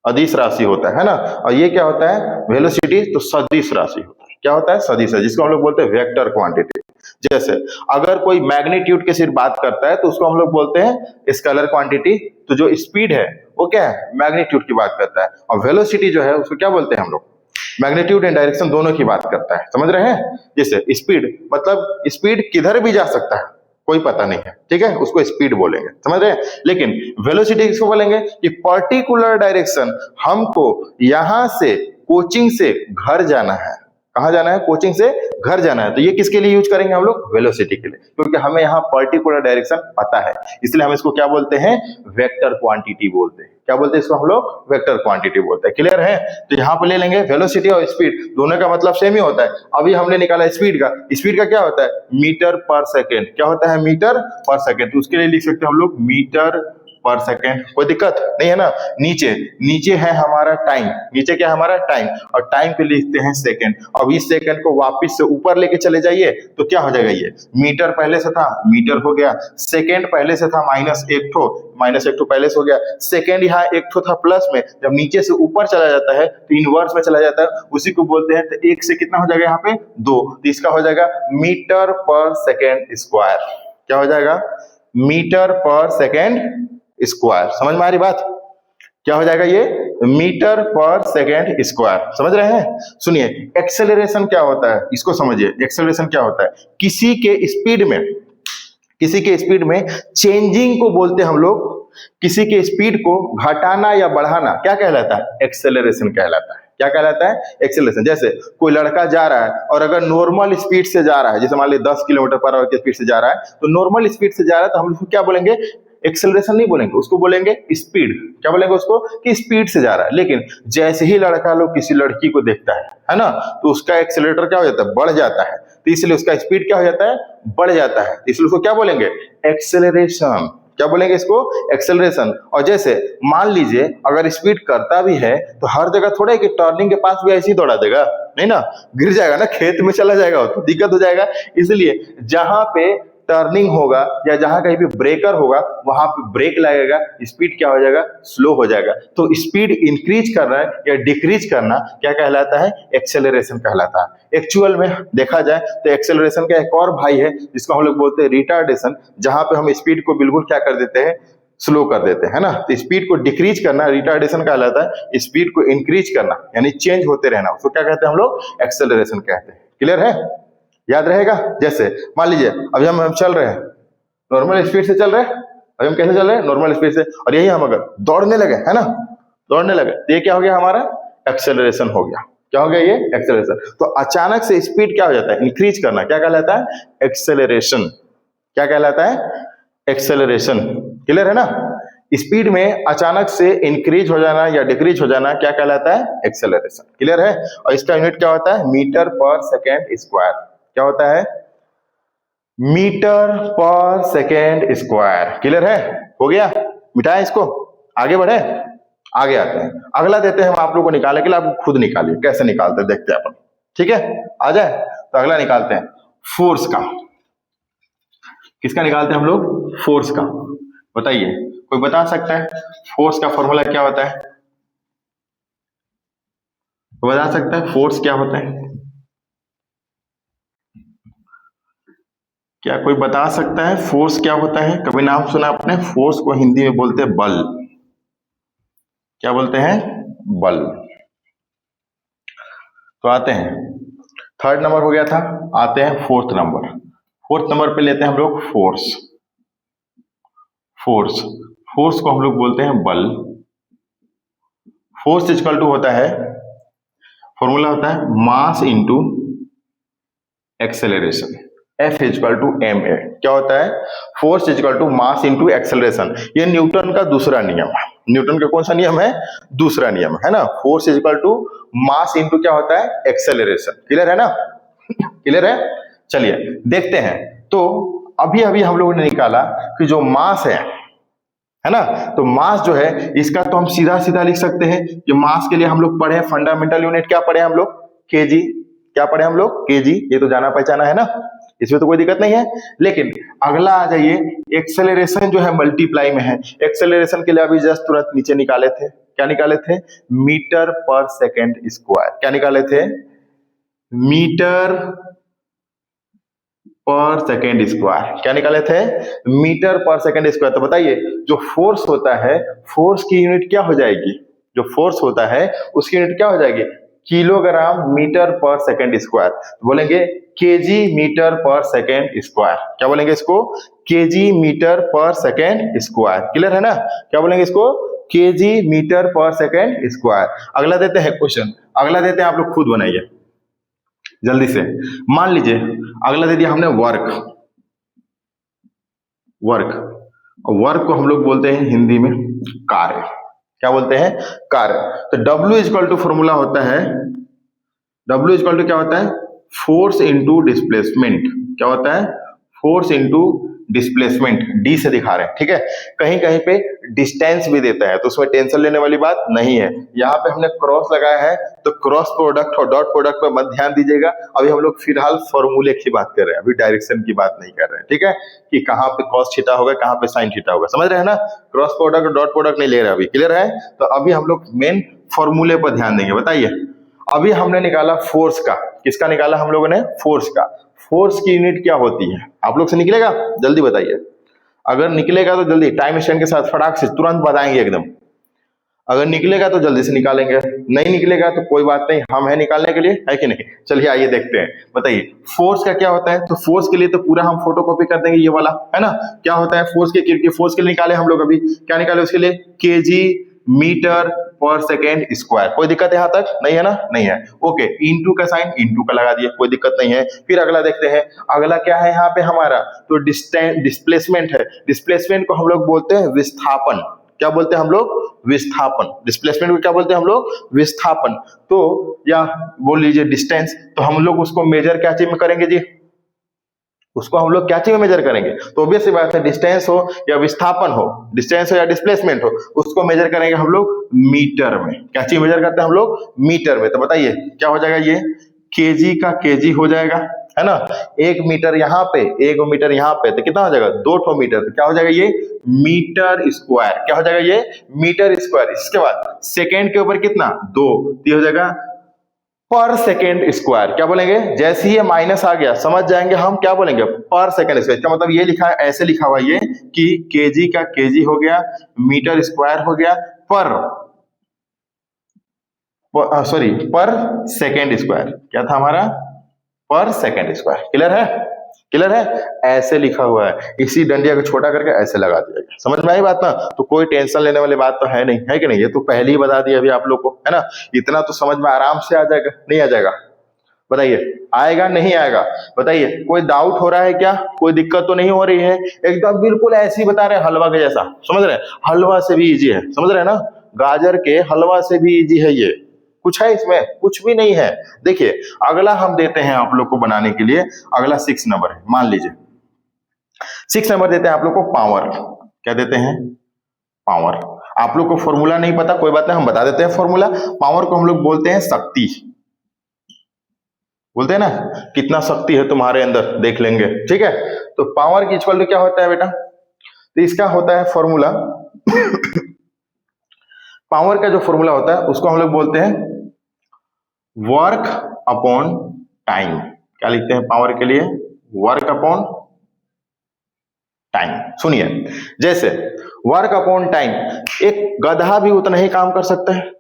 अदिश राशि होता है ना। और ये क्या होता है, वेलोसिटी, तो सदिश राशि होता है। क्या होता है, सदिश है, जिसको हम लोग बोलते हैं वेक्टर क्वांटिटी। जैसे अगर कोई मैग्नीट्यूड की सिर्फ बात करता है तो उसको हम लोग बोलते हैं स्केलर क्वांटिटी। तो जो स्पीड है वो क्या है, मैग्नीट्यूड की बात करता है। और वेलोसिटी जो है उसको क्या बोलते हैं हम लोग, मैग्नीट्यूड एंड डायरेक्शन दोनों की बात करता है, समझ रहे हैं। जैसे स्पीड, मतलब स्पीड किधर भी जा सकता है, कोई पता नहीं है, ठीक है, उसको स्पीड बोलेंगे, समझ रहे हैं। लेकिन वेलोसिटी किसको बोलेंगे कि पर्टिकुलर डायरेक्शन, हमको यहां से कोचिंग से घर जाना है, कहां जाना है, कोचिंग से घर जाना है, तो ये किसके लिए यूज करेंगे हम लोग, वेलोसिटी के लिए, क्योंकि हमें यहाँ पर्टिकुलर डायरेक्शन पता है, इसलिए हम इसको क्या बोलते हैं, वेक्टर क्वांटिटी बोलते हैं। क्या बोलते हैं इसको हम लोग, वेक्टर क्वांटिटी बोलते हैं। क्लियर है। तो यहाँ पे ले लेंगे वेलोसिटी और स्पीड, दोनों का मतलब सेम ही होता है। अभी हमने निकाला स्पीड का, स्पीड का क्या होता है, मीटर पर सेकेंड, क्या होता है, मीटर पर सेकेंड, तो उसके लिए लिख सकते हैं हम लोग मीटर पर सेकेंड, कोई दिक्कत नहीं है ना। नीचे नीचे है हमारा टाइम, नीचे क्या है हमारा टाइम, और टाइम पे लिखते हैं सेकेंड। अब इस सेकेंड को वापस से ऊपर लेके चले जाइए तो क्या हो जाएगा, ये मीटर पहले से था मीटर हो गया, सेकेंड पहले से था माइनस एक ठो पहले से हो गया, सेकेंड यहाँ एक ठो था प्लस में, जब नीचे से ऊपर चला जाता है तो इनवर्स में चला जाता है, उसी को बोलते हैं। तो एक से कितना हो जाएगा यहाँ पे, दो, तो इसका हो जाएगा मीटर पर सेकेंड स्क्वायर। क्या हो जाएगा, मीटर पर सेकेंड स्क्वायर। समझ में आ रही बात, क्या हो जाएगा ये, मीटर पर सेकेंड स्क्वायर। समझ रहे हैं। सुनिए, एक्सेलरेशन क्या होता है, इसको समझिए। एक्सेलरेशन क्या होता है, किसी के स्पीड में चेंजिंग को बोलते हैं हम लोग, किसी के स्पीड को घटाना या बढ़ाना क्या कहलाता है, एक्सेलरेशन कहलाता है। क्या कहलाता है, एक्सेलरेशन। जैसे कोई लड़का जा रहा है और अगर नॉर्मल स्पीड से जा रहा है, जैसे मान लीजिए 10 किलोमीटर पर आवर की स्पीड से जा रहा है, तो नॉर्मल स्पीड से जा रहा है तो हम उसको क्या बोलेंगे, एक्सेलरेशन नहीं बोलेंगे, उसको बोलेंगे स्पीड। क्या बोलेंगे उसको, कि स्पीड से जा रहा है। लेकिन जैसे ही लड़का लोग किसी लड़की को देखता है ना, तो उसका एक्सेलरेटर क्या हो जाता है, बढ़ जाता है, तो इसलिए उसका स्पीड क्या हो जाता है, बढ़ जाता है, इसलिए उसको क्या बोलेंगे, एक्सेलरेशन। क्या बोलेंगे इसको, एक्सेलरेशन। और जैसे मान लीजिए अगर स्पीड करता भी है तो हर जगह थोड़ा है कि टर्निंग के पास भी ऐसे ही दौड़ा देगा, नहीं ना, गिर जाएगा ना, खेत में चला जाएगा तो दिक्कत हो जाएगा। इसलिए जहां पे टर्निंग होगा या जहां कहीं भी ब्रेकर होगा वहां पे ब्रेक लगेगा, स्पीड क्या हो जाएगा, स्लो हो जाएगा। तो स्पीड इंक्रीज करना या डिक्रीज करना क्या कहलाता है, एक्सेलरेशन कहलाता है। एक्चुअल में देखा जाए तो एक्सेलरेशन का एक और भाई है जिसको हम लोग बोलते हैं रिटार्डेशन, जहां पे हम स्पीड को बिल्कुल क्या कर देते हैं, स्लो कर देते हैं ना। तो स्पीड को डिक्रीज करना रिटार्डेशन कहलाता है, स्पीड को इंक्रीज करना यानी चेंज होते रहना, उसको क्या कहते हैं हम लोग, एक्सेलरेशन कहते हैं। क्लियर है, याद रहेगा। जैसे मान लीजिए अभी हम चल रहे हैं, नॉर्मल स्पीड से चल रहे हैं, अभी हम कैसे चल रहे हैं, नॉर्मल स्पीड से, और यही हम अगर दौड़ने लगे, है ना, दौड़ने लगे, तो ये क्या हो गया, हमारा एक्सेलरेशन हो गया। क्या हो गया, ये एक्सेलरेशन। तो अचानक से स्पीड क्या हो जाता है, इंक्रीज करना, क्या कहलाता है, एक्सेलरेशन। क्या कहलाता है, एक्सेलरेशन। क्लियर है ना। स्पीड में अचानक से इंक्रीज हो जाना या डिक्रीज हो जाना क्या कहलाता है, एक्सेलरेशन। क्लियर है। और इसका यूनिट क्या होता है, मीटर पर सेकेंड स्क्वायर। क्या होता है, मीटर पर सेकेंड स्क्वायर। क्लियर है, हो गया, मिटाएं इसको, आगे बढ़े, आगे आते हैं। अगला देते हैं हम आप लोगों को निकालने के लिए, आप खुद निकालिए कैसे निकालते हैं, देखते हैं अपन। ठीक है, आ जाए तो अगला निकालते हैं फोर्स का। किसका निकालते हैं हम लोग, फोर्स का। बताइए, कोई बता सकता है फोर्स का फॉर्मूला क्या होता है, कोई बता सकता है फोर्स क्या होता है, क्या कोई बता सकता है फोर्स क्या होता है। कभी नाम सुना आपने, फोर्स को हिंदी में बोलते हैं बल। क्या बोलते हैं, बल। तो आते हैं, थर्ड नंबर हो गया था, आते हैं फोर्थ नंबर। फोर्थ नंबर पे लेते हैं हम लोग फोर्स। फोर्स, फोर्स को हम लोग बोलते हैं बल। फोर्स इक्वल टू होता है, फॉर्मूला होता है mass into acceleration, F equal to M A. क्या होता है, force equal to mass into acceleration. ये न्यूटन का दूसरा नियम है। न्यूटन का कौन सा नियम है, दूसरा नियम है ना। Force equal to mass into क्या होता है, एक्सेलरेशन। क्लियर है ना, क्लियर है। चलिए देखते हैं। तो अभी अभी हम लोगों ने निकाला कि जो मास है ना, तो मास जो है इसका तो हम सीधा सीधा लिख सकते हैं। जो मास के लिए हम लोग पढ़े फंडामेंटल यूनिट क्या पढ़े हम लोग, केजी। क्या पढ़े हम लोग, केजी। ये तो जाना पहचाना है ना, इसमें तो कोई दिक्कत नहीं है। लेकिन अगला आ जाइए, एक्सेलरेशन जो है मल्टीप्लाई में है। एक्सेलरेशन के लिए अभी जस्ट तुरंत नीचे निकाले थे, क्या निकाले थे, मीटर पर सेकेंड स्क्वायर। क्या निकाले थे, मीटर पर सेकेंड स्क्वायर। क्या निकाले थे, मीटर पर सेकेंड स्क्वायर। तो बताइए जो फोर्स होता है, फोर्स की यूनिट क्या हो जाएगी, जो फोर्स होता है उसकी यूनिट क्या हो जाएगी, किलोग्राम मीटर पर सेकेंड स्क्वायर, तो बोलेंगे केजी मीटर पर सेकेंड स्क्वायर। क्या बोलेंगे इसको? केजी मीटर पर सेकेंड स्क्वायर। क्लियर है ना? क्या बोलेंगे इसको? केजी मीटर पर सेकेंड स्क्वायर। अगला देते हैं क्वेश्चन, अगला देते हैं, आप लोग खुद बनाइए जल्दी से। मान लीजिए अगला दे दिया हमने वर्क। वर्क को हम लोग बोलते हैं हिंदी में कार्य। क्या बोलते हैं? कार्य। तो W इक्वल टू फॉर्मूला होता है, W इक्वल टू क्या होता है? Force into displacement. क्या होता है? Force into displacement. डी से दिखा रहे हैं, ठीक है। कहीं कहीं पे डिस्टेंस भी देता है, तो उसमें टेंशन लेने वाली बात नहीं है। यहाँ पे हमने क्रॉस लगाया है, तो क्रॉस प्रोडक्ट और डॉट प्रोडक्ट पर मत ध्यान दीजिएगा। अभी हम लोग फिलहाल फॉर्मूले की बात कर रहे हैं, अभी डायरेक्शन की बात नहीं कर रहे हैं, ठीक है, कि कहाँ पे कॉस थीटा होगा, कहाँ पे साइन थीटा होगा। समझ रहे हैं ना? क्रॉस प्रोडक्ट और डॉट प्रोडक्ट नहीं ले रहे अभी। क्लियर है? तो अभी हम लोग मेन फॉर्मूले पर ध्यान देंगे। बताइए, अभी हमने निकाला फोर्स का। किसका निकाला हम लोगों ने? फोर्स का। फोर्स की यूनिट क्या होती है? आप लोग से निकलेगा? जल्दी बताइए। अगर निकलेगा तो जल्दी टाइम स्टैंड के साथ फटाक से तुरंत बताएंगे एकदम। अगर निकलेगा तो जल्दी से निकालेंगे, नहीं निकलेगा तो कोई बात नहीं, हम है निकालने के लिए, है कि नहीं? चलिए आइए देखते हैं। बताइए फोर्स का क्या होता है? तो फोर्स के लिए तो पूरा हम फोटोकॉपी कर देंगे, ये वाला है ना। क्या होता है फोर्स के? फोर्स के लिए निकाले हम लोग, अभी क्या निकाले उसके लिए? केजी मीटर पर सेकेंड स्क्वायर। कोई दिक्कत यहाँ तक नहीं है ना? नहीं है। ओके, इंटू का साइन इंटू का लगा दिए, कोई दिक्कत नहीं है। फिर अगला देखते हैं, अगला क्या है यहाँ पे हमारा? तो डिस्प्लेसमेंट है। डिस्प्लेसमेंट को हम लोग बोलते हैं विस्थापन। क्या बोलते हैं हम लोग? विस्थापन। डिस्प्लेसमेंट को क्या बोलते हैं हम लोग? विस्थापन। तो या बोल लीजिए डिस्टेंस, तो हम लोग उसको मेजर क्या चीज में करेंगे जी? उसको हम लोग क्या चीज में मेजर करेंगे? तो ऑब्वियस सी बात है, डिस्टेंस हो या विस्थापन हो, डिस्टेंस हो या डिस्प्लेसमेंट हो, उसको मेजर करेंगे हम लोग मीटर में। क्या चीज मेजर करते हैं हम लोग? मीटर में। तो बताइए क्या हो जाएगा? ये केजी का केजी हो जाएगा, है ना। 1 मीटर यहाँ पे, 1 मीटर यहाँ पे, तो कितना हो जाएगा? 2 मीटर। तो क्या हो जाएगा? ये मीटर स्क्वायर। क्या हो जाएगा? ये मीटर स्क्वायर। इसके बाद सेकेंड के ऊपर कितना? 2, तो हो जाएगा पर सेकेंड स्क्वायर। क्या बोलेंगे? जैसे ही ये माइनस आ गया समझ जाएंगे हम, क्या बोलेंगे? पर सेकेंड स्क्वायर। इसका मतलब ये लिखा है, ऐसे लिखा हुआ ये कि केजी का केजी हो गया, मीटर स्क्वायर हो गया, पर सेकेंड स्क्वायर। क्या था हमारा? पर सेकेंड स्क्वायर। क्लियर है? क्लियर है? ऐसे लिखा हुआ है, इसी डंडिया को छोटा करके ऐसे लगा दिया गया। समझ में आई बात ना? तो कोई टेंशन लेने वाली बात तो है नहीं, है कि नहीं? ये तो पहले ही बता दिया अभी आप लोग को, है ना। इतना तो समझ में आराम से आ जाएगा, नहीं आ जाएगा? बताइए आएगा नहीं आएगा? बताइए कोई डाउट हो रहा है क्या? कोई दिक्कत तो नहीं हो रही है? एकदम बिल्कुल ऐसे ही बता रहे हैं, हलवा के जैसा। समझ रहे हैं? हलवा से भी इजी है, समझ रहे हैं ना। गाजर के हलवा से भी इजी है ये। कुछ है इसमें? कुछ भी नहीं है। देखिए अगला हम देते हैं आप लोग को बनाने के लिए, अगला 6 नंबर है। मान लीजिए 6 नंबर देते हैं आप लोग को पावर। क्या देते हैं? पावर। आप लोग को फॉर्मूला नहीं पता, कोई बात नहीं, हम बता देते हैं फॉर्मूला। पावर को हम लोग बोलते हैं शक्ति। बोलते हैं ना, कितना शक्ति है तुम्हारे अंदर, देख लेंगे, ठीक है। तो पावर की इक्वल टू क्या होता है बेटा? तो इसका होता है फॉर्मूला पावर का जो फॉर्मूला होता है उसको हम लोग बोलते हैं वर्क अपॉन टाइम। क्या लिखते हैं पावर के लिए? Work upon time. सुनिए, जैसे वर्क अपॉन टाइम, एक गधा भी उतना ही काम कर सकता है।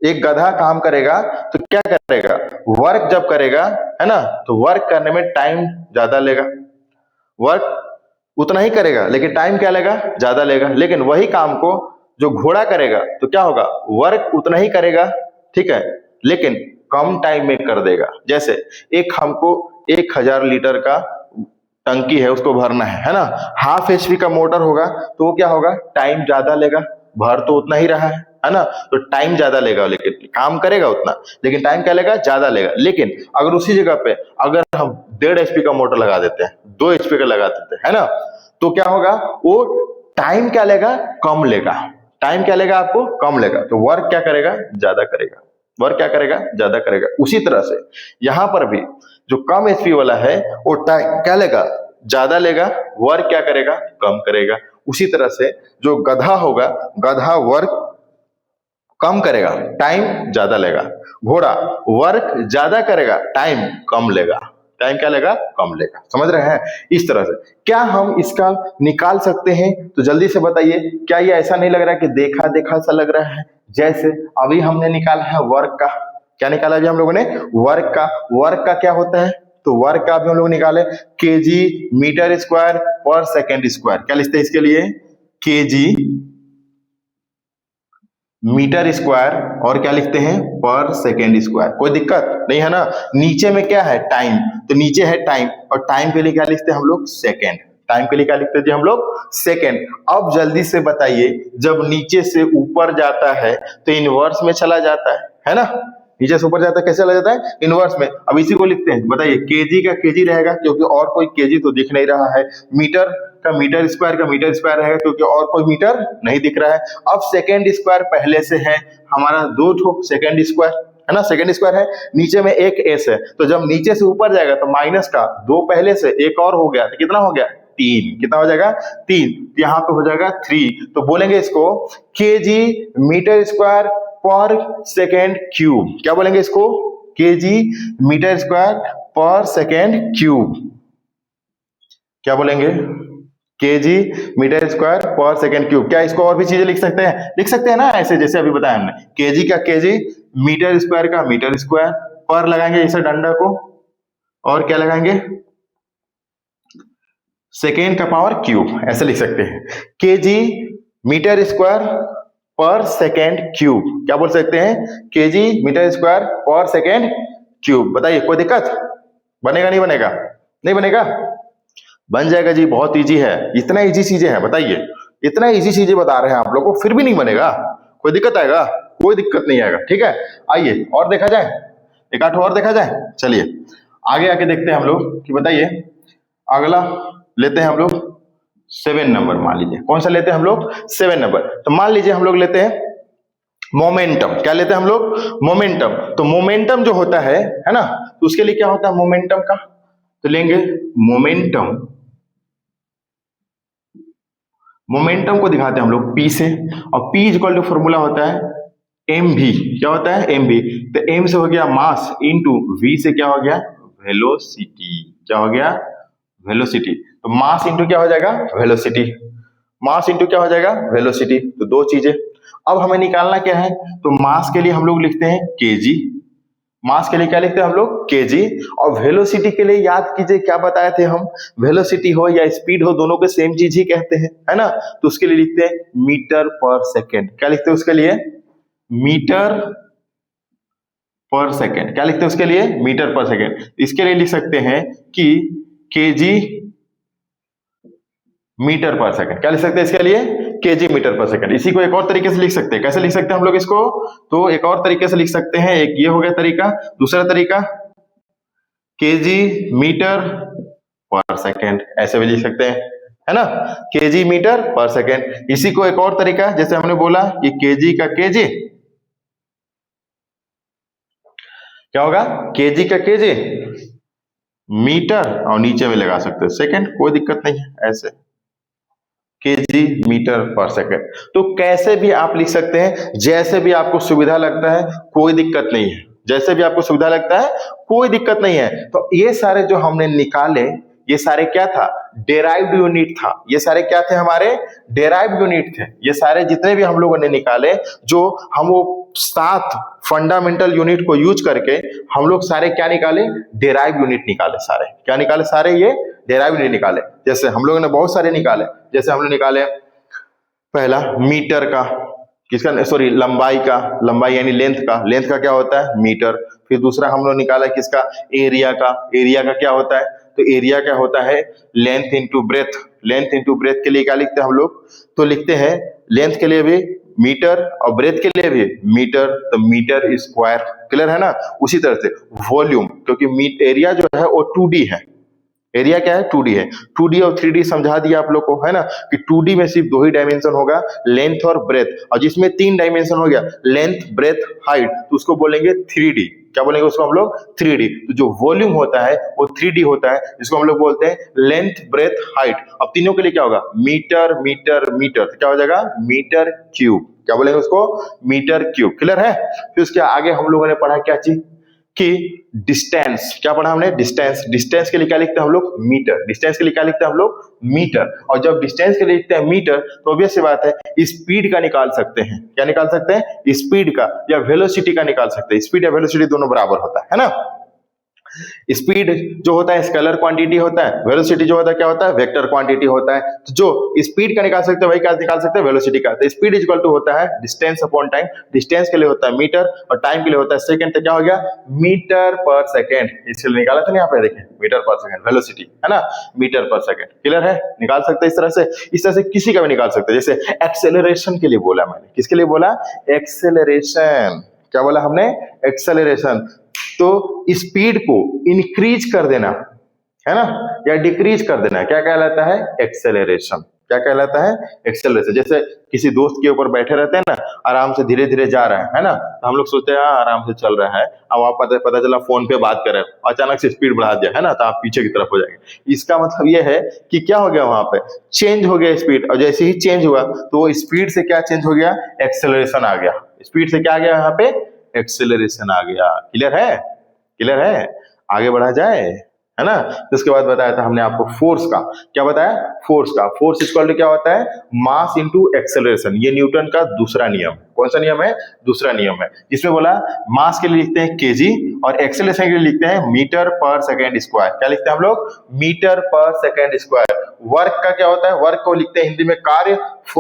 एक गधा काम करेगा तो क्या करेगा? वर्क जब करेगा, है ना, तो वर्क करने में टाइम ज्यादा लेगा। वर्क उतना ही करेगा लेकिन टाइम क्या लेगा? ज्यादा लेगा। लेकिन वही काम को जो घोड़ा करेगा तो क्या होगा? वर्क उतना ही करेगा, ठीक है, लेकिन कम टाइम में कर देगा। जैसे एक हमको 1000 लीटर का टंकी है, उसको भरना है ना। हाफ HP का मोटर होगा तो वो क्या होगा? टाइम ज्यादा लेगा। भर तो उतना ही रहा है ना, तो टाइम ज्यादा लेगा, लेकिन काम करेगा उतना, लेकिन टाइम क्या लेगा? ज्यादा लेगा। लेकिन अगर उसी जगह पे अगर हम 1.5 HP का मोटर लगा देते हैं, 2 HP का लगा देते हैं, है ना, तो क्या होगा? वो टाइम क्या लेगा? कम लेगा। टाइम क्या लेगा? आपको कम लेगा। तो वर्क क्या करेगा? ज्यादा करेगा। वर्क क्या करेगा? ज्यादा करेगा। उसी तरह से यहां पर भी जो कम HP वाला है वो टाइम क्या लेगा? ज्यादा लेगा। वर्क क्या करेगा? कम करेगा। उसी तरह से जो गधा होगा, गधा वर्क कम करेगा, टाइम ज्यादा लेगा। घोड़ा वर्क ज्यादा करेगा, टाइम कम लेगा। टाइम क्या लेगा? कम लेगा। समझ रहे हैं? इस तरह से क्या हम इसका निकाल सकते हैं? तो जल्दी से बताइए, क्या ये ऐसा नहीं लग रहा है कि देखा देखा सा लग रहा है? जैसे अभी हमने निकाला है वर्क का, क्या निकाला अभी हम लोगों ने? वर्क का क्या होता है? तो वर्क का भी हम लोग निकाले केजी मीटर स्क्वायर पर सेकेंड स्क्वायर। क्या लिखते हैं इसके लिए? केजी मीटर स्क्वायर और क्या लिखते हैं? पर सेकेंड स्क्वायर। कोई दिक्कत नहीं है ना? नीचे में क्या है? टाइम। तो नीचे है टाइम और टाइम के लिए क्या लिखते हैं हम लोग? सेकेंड। टाइम के लिए क्या लिखते थे हम लोग? सेकेंड। अब जल्दी से बताइए, जब नीचे से ऊपर जाता है तो इनवर्स में चला जाता है ना? नीचे से ऊपर जाता है कैसे चला जाता है? इनवर्स में। अब इसी को लिखते हैं, बताइए केजी का केजी रहेगा क्योंकि और कोई केजी तो दिख नहीं रहा है। मीटर का मीटर स्क्वायर रहेगा क्योंकि और कोई मीटर नहीं दिख रहा है। अब सेकेंड स्क्वायर पहले से है हमारा 2 ठो सेकेंड स्क्वायर है ना? सेकेंड स्क्वायर है, नीचे में एक एस है, तो जब नीचे से ऊपर जाएगा तो माइनस का 2 पहले से, एक और हो गया तो कितना हो गया? 3। कितना हो जाएगा? 3। यहाँ पे हो जाएगा 3। तो बोलेंगे इसको केजी मीटर स्क्वायर पर सेकेंड क्यूब। क्या बोलेंगे इसको? केजी मीटर स्क्वायर पर सेकेंड क्यूब। क्या बोलेंगे? केजी मीटर स्क्वायर पर सेकेंड क्यूब। क्या इसको और भी चीजें लिख सकते हैं? लिख सकते हैं ना, ऐसे जैसे अभी बताया हमने। केजी का केजी, मीटर स्क्वायर का मीटर स्क्वायर, पर लगाएंगे इसे डंडा को, और क्या लगाएंगे? सेकेंड का पावर क्यूब। ऐसे लिख सकते हैं केजी मीटर स्क्वायर पर सेकेंड क्यूब। क्या बोल सकते हैं? केजी मीटर स्क्वायर पर सेकेंड क्यूब। बताइए कोई दिक्कत? बनेगा नहीं बनेगा? नहीं बनेगा? बन जाएगा जी, बहुत इजी है। इतना इजी चीजें हैं, बताइए इतना इजी चीजें बता रहे हैं आप लोग को, फिर भी नहीं बनेगा? कोई दिक्कत आएगा? कोई दिक्कत नहीं आएगा। ठीक है, आइए और देखा जाए, एक आठ और देखा जाए। चलिए आगे आके देखते हैं हम लोग कि बताइए अगला लेते हैं हम लोग 7 नंबर। मान लीजिए कौन सा लेते हैं हम लोग? 7 नंबर। तो मान लीजिए हम लोग लेते हैं मोमेंटम। क्या लेते हैं हम लोग? मोमेंटम। तो मोमेंटम जो होता है ना, तो उसके लिए क्या होता है मोमेंटम का? तो लेंगे मोमेंटम। मोमेंटम को दिखाते हैं हम लोग P से, और P इक्वल टू फॉर्मूला होता है mv। क्या होता है? mv। तो m से हो गया मास इंटू v से क्या हो गया? वेलोसिटी। क्या हो गया? वेलोसिटी। तो मास इंटू क्या हो जाएगा? वेलोसिटी। मास इंटू क्या हो जाएगा? वेलोसिटी। तो दो चीजें। अब हमें निकालना क्या है? तो मास के लिए हम लोग लिखते हैं केजी। मास के लिए क्या लिखते हैं हम लोग? केजी। और वेलोसिटी के लिए याद कीजिए क्या बताए थे हम? वेलोसिटी हो या स्पीड हो, दोनों को सेम चीज ही कहते हैं, है ना? तो उसके लिए लिखते हैं मीटर पर सेकेंड। क्या लिखते हैं उसके लिए? मीटर पर सेकेंड। क्या लिखते हैं उसके लिए? मीटर पर सेकेंड। इसके लिए लिख सकते हैं कि केजी मीटर पर सेकेंड। क्या लिख सकते हैं इसके लिए? केजी मीटर पर सेकेंड। इसी को एक और तरीके से लिख सकते हैं। कैसे लिख सकते हैं हम लोग इसको? तो एक और तरीके से लिख सकते हैं। एक ये हो गया तरीका। दूसरा तरीका केजी मीटर पर सेकेंड, ऐसे भी लिख सकते हैं, है ना? केजी मीटर पर सेकेंड। इसी को एक और तरीका, जैसे हमने बोला कि केजी का केजी, क्या होगा? केजी का केजी मीटर, और नीचे में लगा सकते हैं सेकेंड, कोई दिक्कत नहीं है। ऐसे केजी मीटर पर सेकेंड। तो कैसे भी आप लिख सकते हैं, जैसे भी आपको सुविधा लगता है, कोई दिक्कत नहीं है। जैसे भी आपको सुविधा लगता है कोई दिक्कत नहीं है। तो ये सारे जो हमने निकाले, ये सारे क्या था? डेराइव्ड यूनिट था। ये सारे क्या थे? हमारे डेराइव्ड यूनिट थे। ये सारे जितने भी हम लोगों ने निकाले, जो हम वो 7 फंडामेंटल यूनिट को यूज करके हम लोग सारे क्या निकाले? डेराइव्ड यूनिट निकाले। सारे क्या निकाले? सारे ये डेराइव्ड यूनिट निकाले। जैसे हम लोगों ने बहुत सारे निकाले, जैसे हमने निकाले पहला मीटर का, किसका? सॉरी, लंबाई का। लंबाई यानी लेंथ का। लेंथ का क्या होता है? मीटर। फिर दूसरा हम लोग निकाला किसका? एरिया का। एरिया का क्या होता है? तो एरिया क्या होता है? Length into breath. Length into breath के लिए क्या लिखते हैं हम लोग? तो लिखते हैं लेंथ के लिए भी मीटर और ब्रेथ के लिए भी मीटर, तो मीटर स्क्वायर। क्लियर है ना? उसी तरह से वॉल्यूम, क्योंकि एरिया जो है वो 2D है। एरिया क्या है? 2D है। 2D और 3D समझा दिया आप लोग को, है ना? कि 2D में सिर्फ 2 ही डायमेंशन होगा, लेंथ और ब्रेथ, और जिसमें 3 डायमेंशन हो गया, लेंथ, ब्रेथ, हाइट, तो उसको बोलेंगे 3D। क्या बोलेंगे उसको हम लोग? 3D। तो जो वॉल्यूम होता है वो 3D होता है, जिसको हम लोग बोलते हैं लेंथ, ब्रेथ, हाइट। अब तीनों के लिए क्या होगा? Metre, metre, metre. तो क्या हो जाएगा? Metre cube. क्या बोलेंगे उसको? Metre cube. क्लियर है? फिर उसके आगे हम लोगों ने पढ़ा क्या चीज? कि डिस्टेंस, क्या पढ़ा हमने, डिस्टेंस, डिस्टेंस के लिए क्या लिखते हैं हम लोग, मीटर, डिस्टेंस के लिए क्या लिखते हैं हम लोग, मीटर। और जब डिस्टेंस के लिए लिखते हैं मीटर तो ऑब्वियस सी बात है स्पीड का निकाल सकते हैं, क्या निकाल सकते हैं, स्पीड का या वेलोसिटी का निकाल सकते हैं। स्पीड या वेलोसिटी दोनों बराबर होता है ना। स्पीड जो होता है स्केलर क्वांटिटी होता है, वेलोसिटी जो होता है क्या होता है, वेक्टर क्वांटिटी होता है। तो जो स्पीड का निकाल सकते हैं वही क्या निकाल सकते हैं, वेलोसिटी का। तो स्पीड इक्वल टू होता है डिस्टेंस अपॉन टाइम, डिस्टेंस के लिए होता है मीटर और टाइम के लिए होता है सेकंड, तो क्या हो गया, मीटर पर सेकंड। इसलिए निकाला था ना यहाँ पे, देखें मीटर पर सेकंड, वेलोसिटी है ना, मीटर पर सेकंड। क्लियर है, निकाल सकते हैं इस तरह से, इस तरह से किसी का भी निकाल सकते हैं। जैसे एक्सेलरेशन के लिए बोला मैंने, किसके लिए बोला, एक्सेलरेशन, क्या बोला हमने, एक्सेलरेशन। तो स्पीड को इंक्रीज कर देना है ना या डिक्रीज कर देना, क्या कहलाता है, एक्सेलरेशन। क्या कहलाता है, एक्सेलरेशन। जैसे किसी दोस्त के ऊपर बैठे रहते हैं ना, आराम से धीरे धीरे जा रहा है ना, तो हम लोग सोचते हैं आराम से चल रहा है, अब आप पता चला फोन पे बात कर रहे हैं, अचानक से स्पीड बढ़ा दिया है ना, तो आप पीछे की तरफ हो जाएंगे। इसका मतलब यह है कि क्या हो गया, वहां पे चेंज हो गया स्पीड, और जैसे ही चेंज हुआ तो स्पीड से क्या चेंज हो गया, एक्सेलरेशन आ गया। स्पीड से क्या आ गया यहाँ पे, एक्सेलरेशन आ गया। क्लियर है, क्लियर है, आगे बढ़ा जाए, है ना। तो उसके बाद बताया था हमने आपको फोर्स का, क्या बताया, फोर्स का, फोर्स इक्वल टू क्या होता है, मास इनटू एक्सेलरेशन। ये न्यूटन का दूसरा नियम, कौन सा नियम है, दूसरा नियम है, जिसमें बोला मास के लिए लिखते हैं केजी और एक्सेलरेशन के लिए लिखते हैं मीटर पर सेकेंड स्क्वायर। क्या लिखते हैं हम लोग, मीटर पर सेकेंड स्क्वायर। वर्क का क्या होता है, वर्क को लिखते हैं हिंदी में कार्य,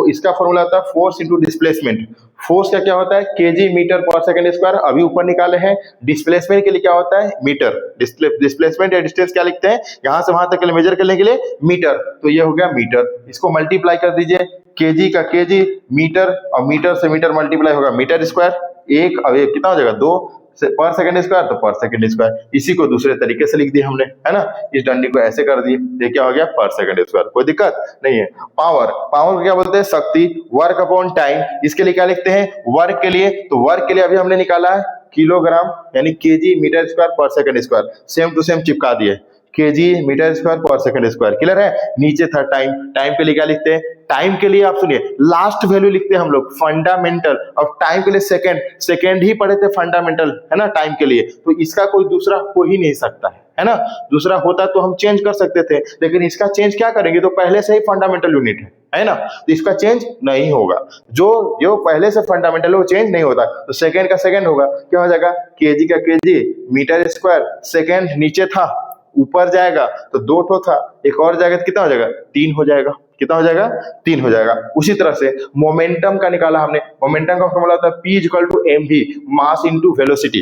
इसका फॉर्मूला होता है फोर्स इंटू डिस्प्लेसमेंट। फोर्स का क्या होता है, केजी मीटर पर सेकंड स्क्वायर, अभी ऊपर निकाले हैं। डिस्प्लेसमेंट के लिए क्या होता है, मीटर, डिस्प्लेसमेंट या डिस्टेंस क्या लिखते हैं, यहां से वहां तक के लिए मेजर करने के लिए मीटर, तो ये हो गया मीटर। इसको मल्टीप्लाई कर दीजिए, केजी का केजी, मीटर और मीटर से मीटर मल्टीप्लाई होगा मीटर स्क्वायर, एक अब एक कितना हो जाएगा, दो पर सेकंड स्क्वायर तो पर सेकंड स्क्वायर। इसी को दूसरे तरीके से लिख दिया हमने, है ना, इस डंडी को ऐसे कर दिए, ये क्या हो गया, पर सेकंड स्क्वायर, कोई दिक्कत नहीं है। पावर, पावर को क्या बोलते हैं, शक्ति। वर्क अपॉन टाइम, इसके लिए क्या लिखते हैं, वर्क के लिए, तो वर्क के लिए अभी हमने निकाला है किलोग्राम, यानी केजी मीटर स्क्वायर पर second square, same to same चिपका दिए, केजी मीटर स्क्वायर पर सेकंड स्क्वायर। क्लियर है, नीचे था टाइम, टाइम के लिए क्या लिखते हैं, टाइम के लिए आप सुनिए लास्ट वैल्यू लिखते हैं हम लोग फंडामेंटल, और टाइम के लिए सेकंड, सेकंड ही पढ़े थे फंडामेंटल, है ना, टाइम के लिए। तो इसका कोई दूसरा हो ही नहीं सकता है ना, दूसरा होता तो हम चेंज कर सकते थे, लेकिन इसका चेंज क्या करेंगे, तो पहले से ही फंडामेंटल यूनिट है ना, तो इसका चेंज नहीं होगा। जो जो पहले से फंडामेंटल है वो चेंज नहीं होता, तो सेकंड का सेकंड होगा, क्या हो जाएगा, केजी का केजी मीटर स्क्वायर, सेकंड नीचे था ऊपर जाएगा तो दो ठो था, एक और जाएगा तो कितना हो जाएगा, तीन हो जाएगा, कितना हो जाएगा, तीन हो जाएगा। उसी तरह से मोमेंटम का निकाला हमने, मोमेंटम का फॉर्मूला होता है P equal to mv, mass into velocity.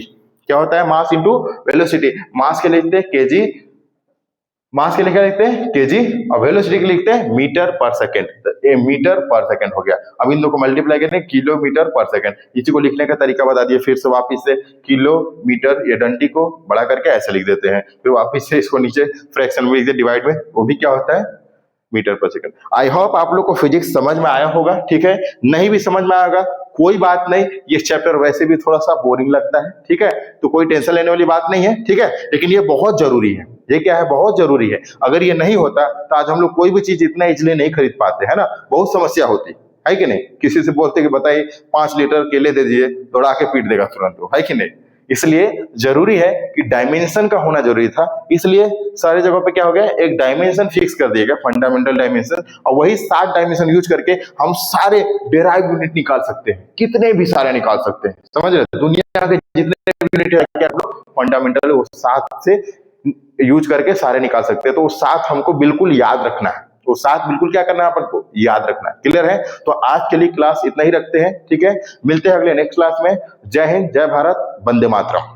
क्या होता है, मास इंटू वेलोसिटी। मास के लिए लिखते हैं केजी, मास के लिए क्या लिखते हैं, केजी, और वेलोसिटी के लिए लिखते हैं मीटर पर सेकंड, तो ये मीटर पर सेकंड हो गया। अब इन दो को मल्टीप्लाई करें, किलोमीटर पर सेकंड। इसी को लिखने का तरीका बता दिए फिर से वापिस से, किलोमीटर, ये डंडी को बड़ा करके ऐसे लिख देते हैं, फिर वापिस से इसको नीचे फ्रैक्शन में लिख दे, डिवाइड में, वो भी क्या होता है, मीटर पर सेकंड। आई होप आप लोग को फिजिक्स समझ में आया होगा, ठीक है, नहीं भी समझ में आएगा कोई बात नहीं, ये चैप्टर वैसे भी थोड़ा सा बोरिंग लगता है, ठीक है, तो कोई टेंशन लेने वाली बात नहीं है, ठीक है, लेकिन ये बहुत जरूरी है। ये क्या है, बहुत जरूरी है। अगर ये नहीं होता तो आज हम लोग कोई भी चीज इतना इजीली नहीं खरीद पाते, है ना, बहुत समस्या होती है कि नहीं। किसी से बोलते कि बताइए 5 लीटर केले दे दीजिए, दौड़ा के पीट देगा तुरंत, है कि नहीं। इसलिए जरूरी है कि डायमेंशन का होना जरूरी था, इसलिए सारी जगहों पे क्या हो गया, एक डायमेंशन फिक्स कर दिया गया, फंडामेंटल डायमेंशन, और वही 7 डायमेंशन यूज करके हम सारे डेराइव यूनिट निकाल सकते हैं, कितने भी सारे निकाल सकते हैं, समझ रहे, दुनिया के जितने यूनिट है फंडामेंटल, वो 7 से यूज करके सारे निकाल सकते हैं। तो वो 7 हमको बिल्कुल याद रखना है, तो 7 बिल्कुल क्या करना है, अपन को याद रखना है। क्लियर है, तो आज के लिए क्लास इतना ही रखते हैं, ठीक है, मिलते हैं अगले नेक्स्ट क्लास में। जय हिंद, जय भारत, वंदे मातरम।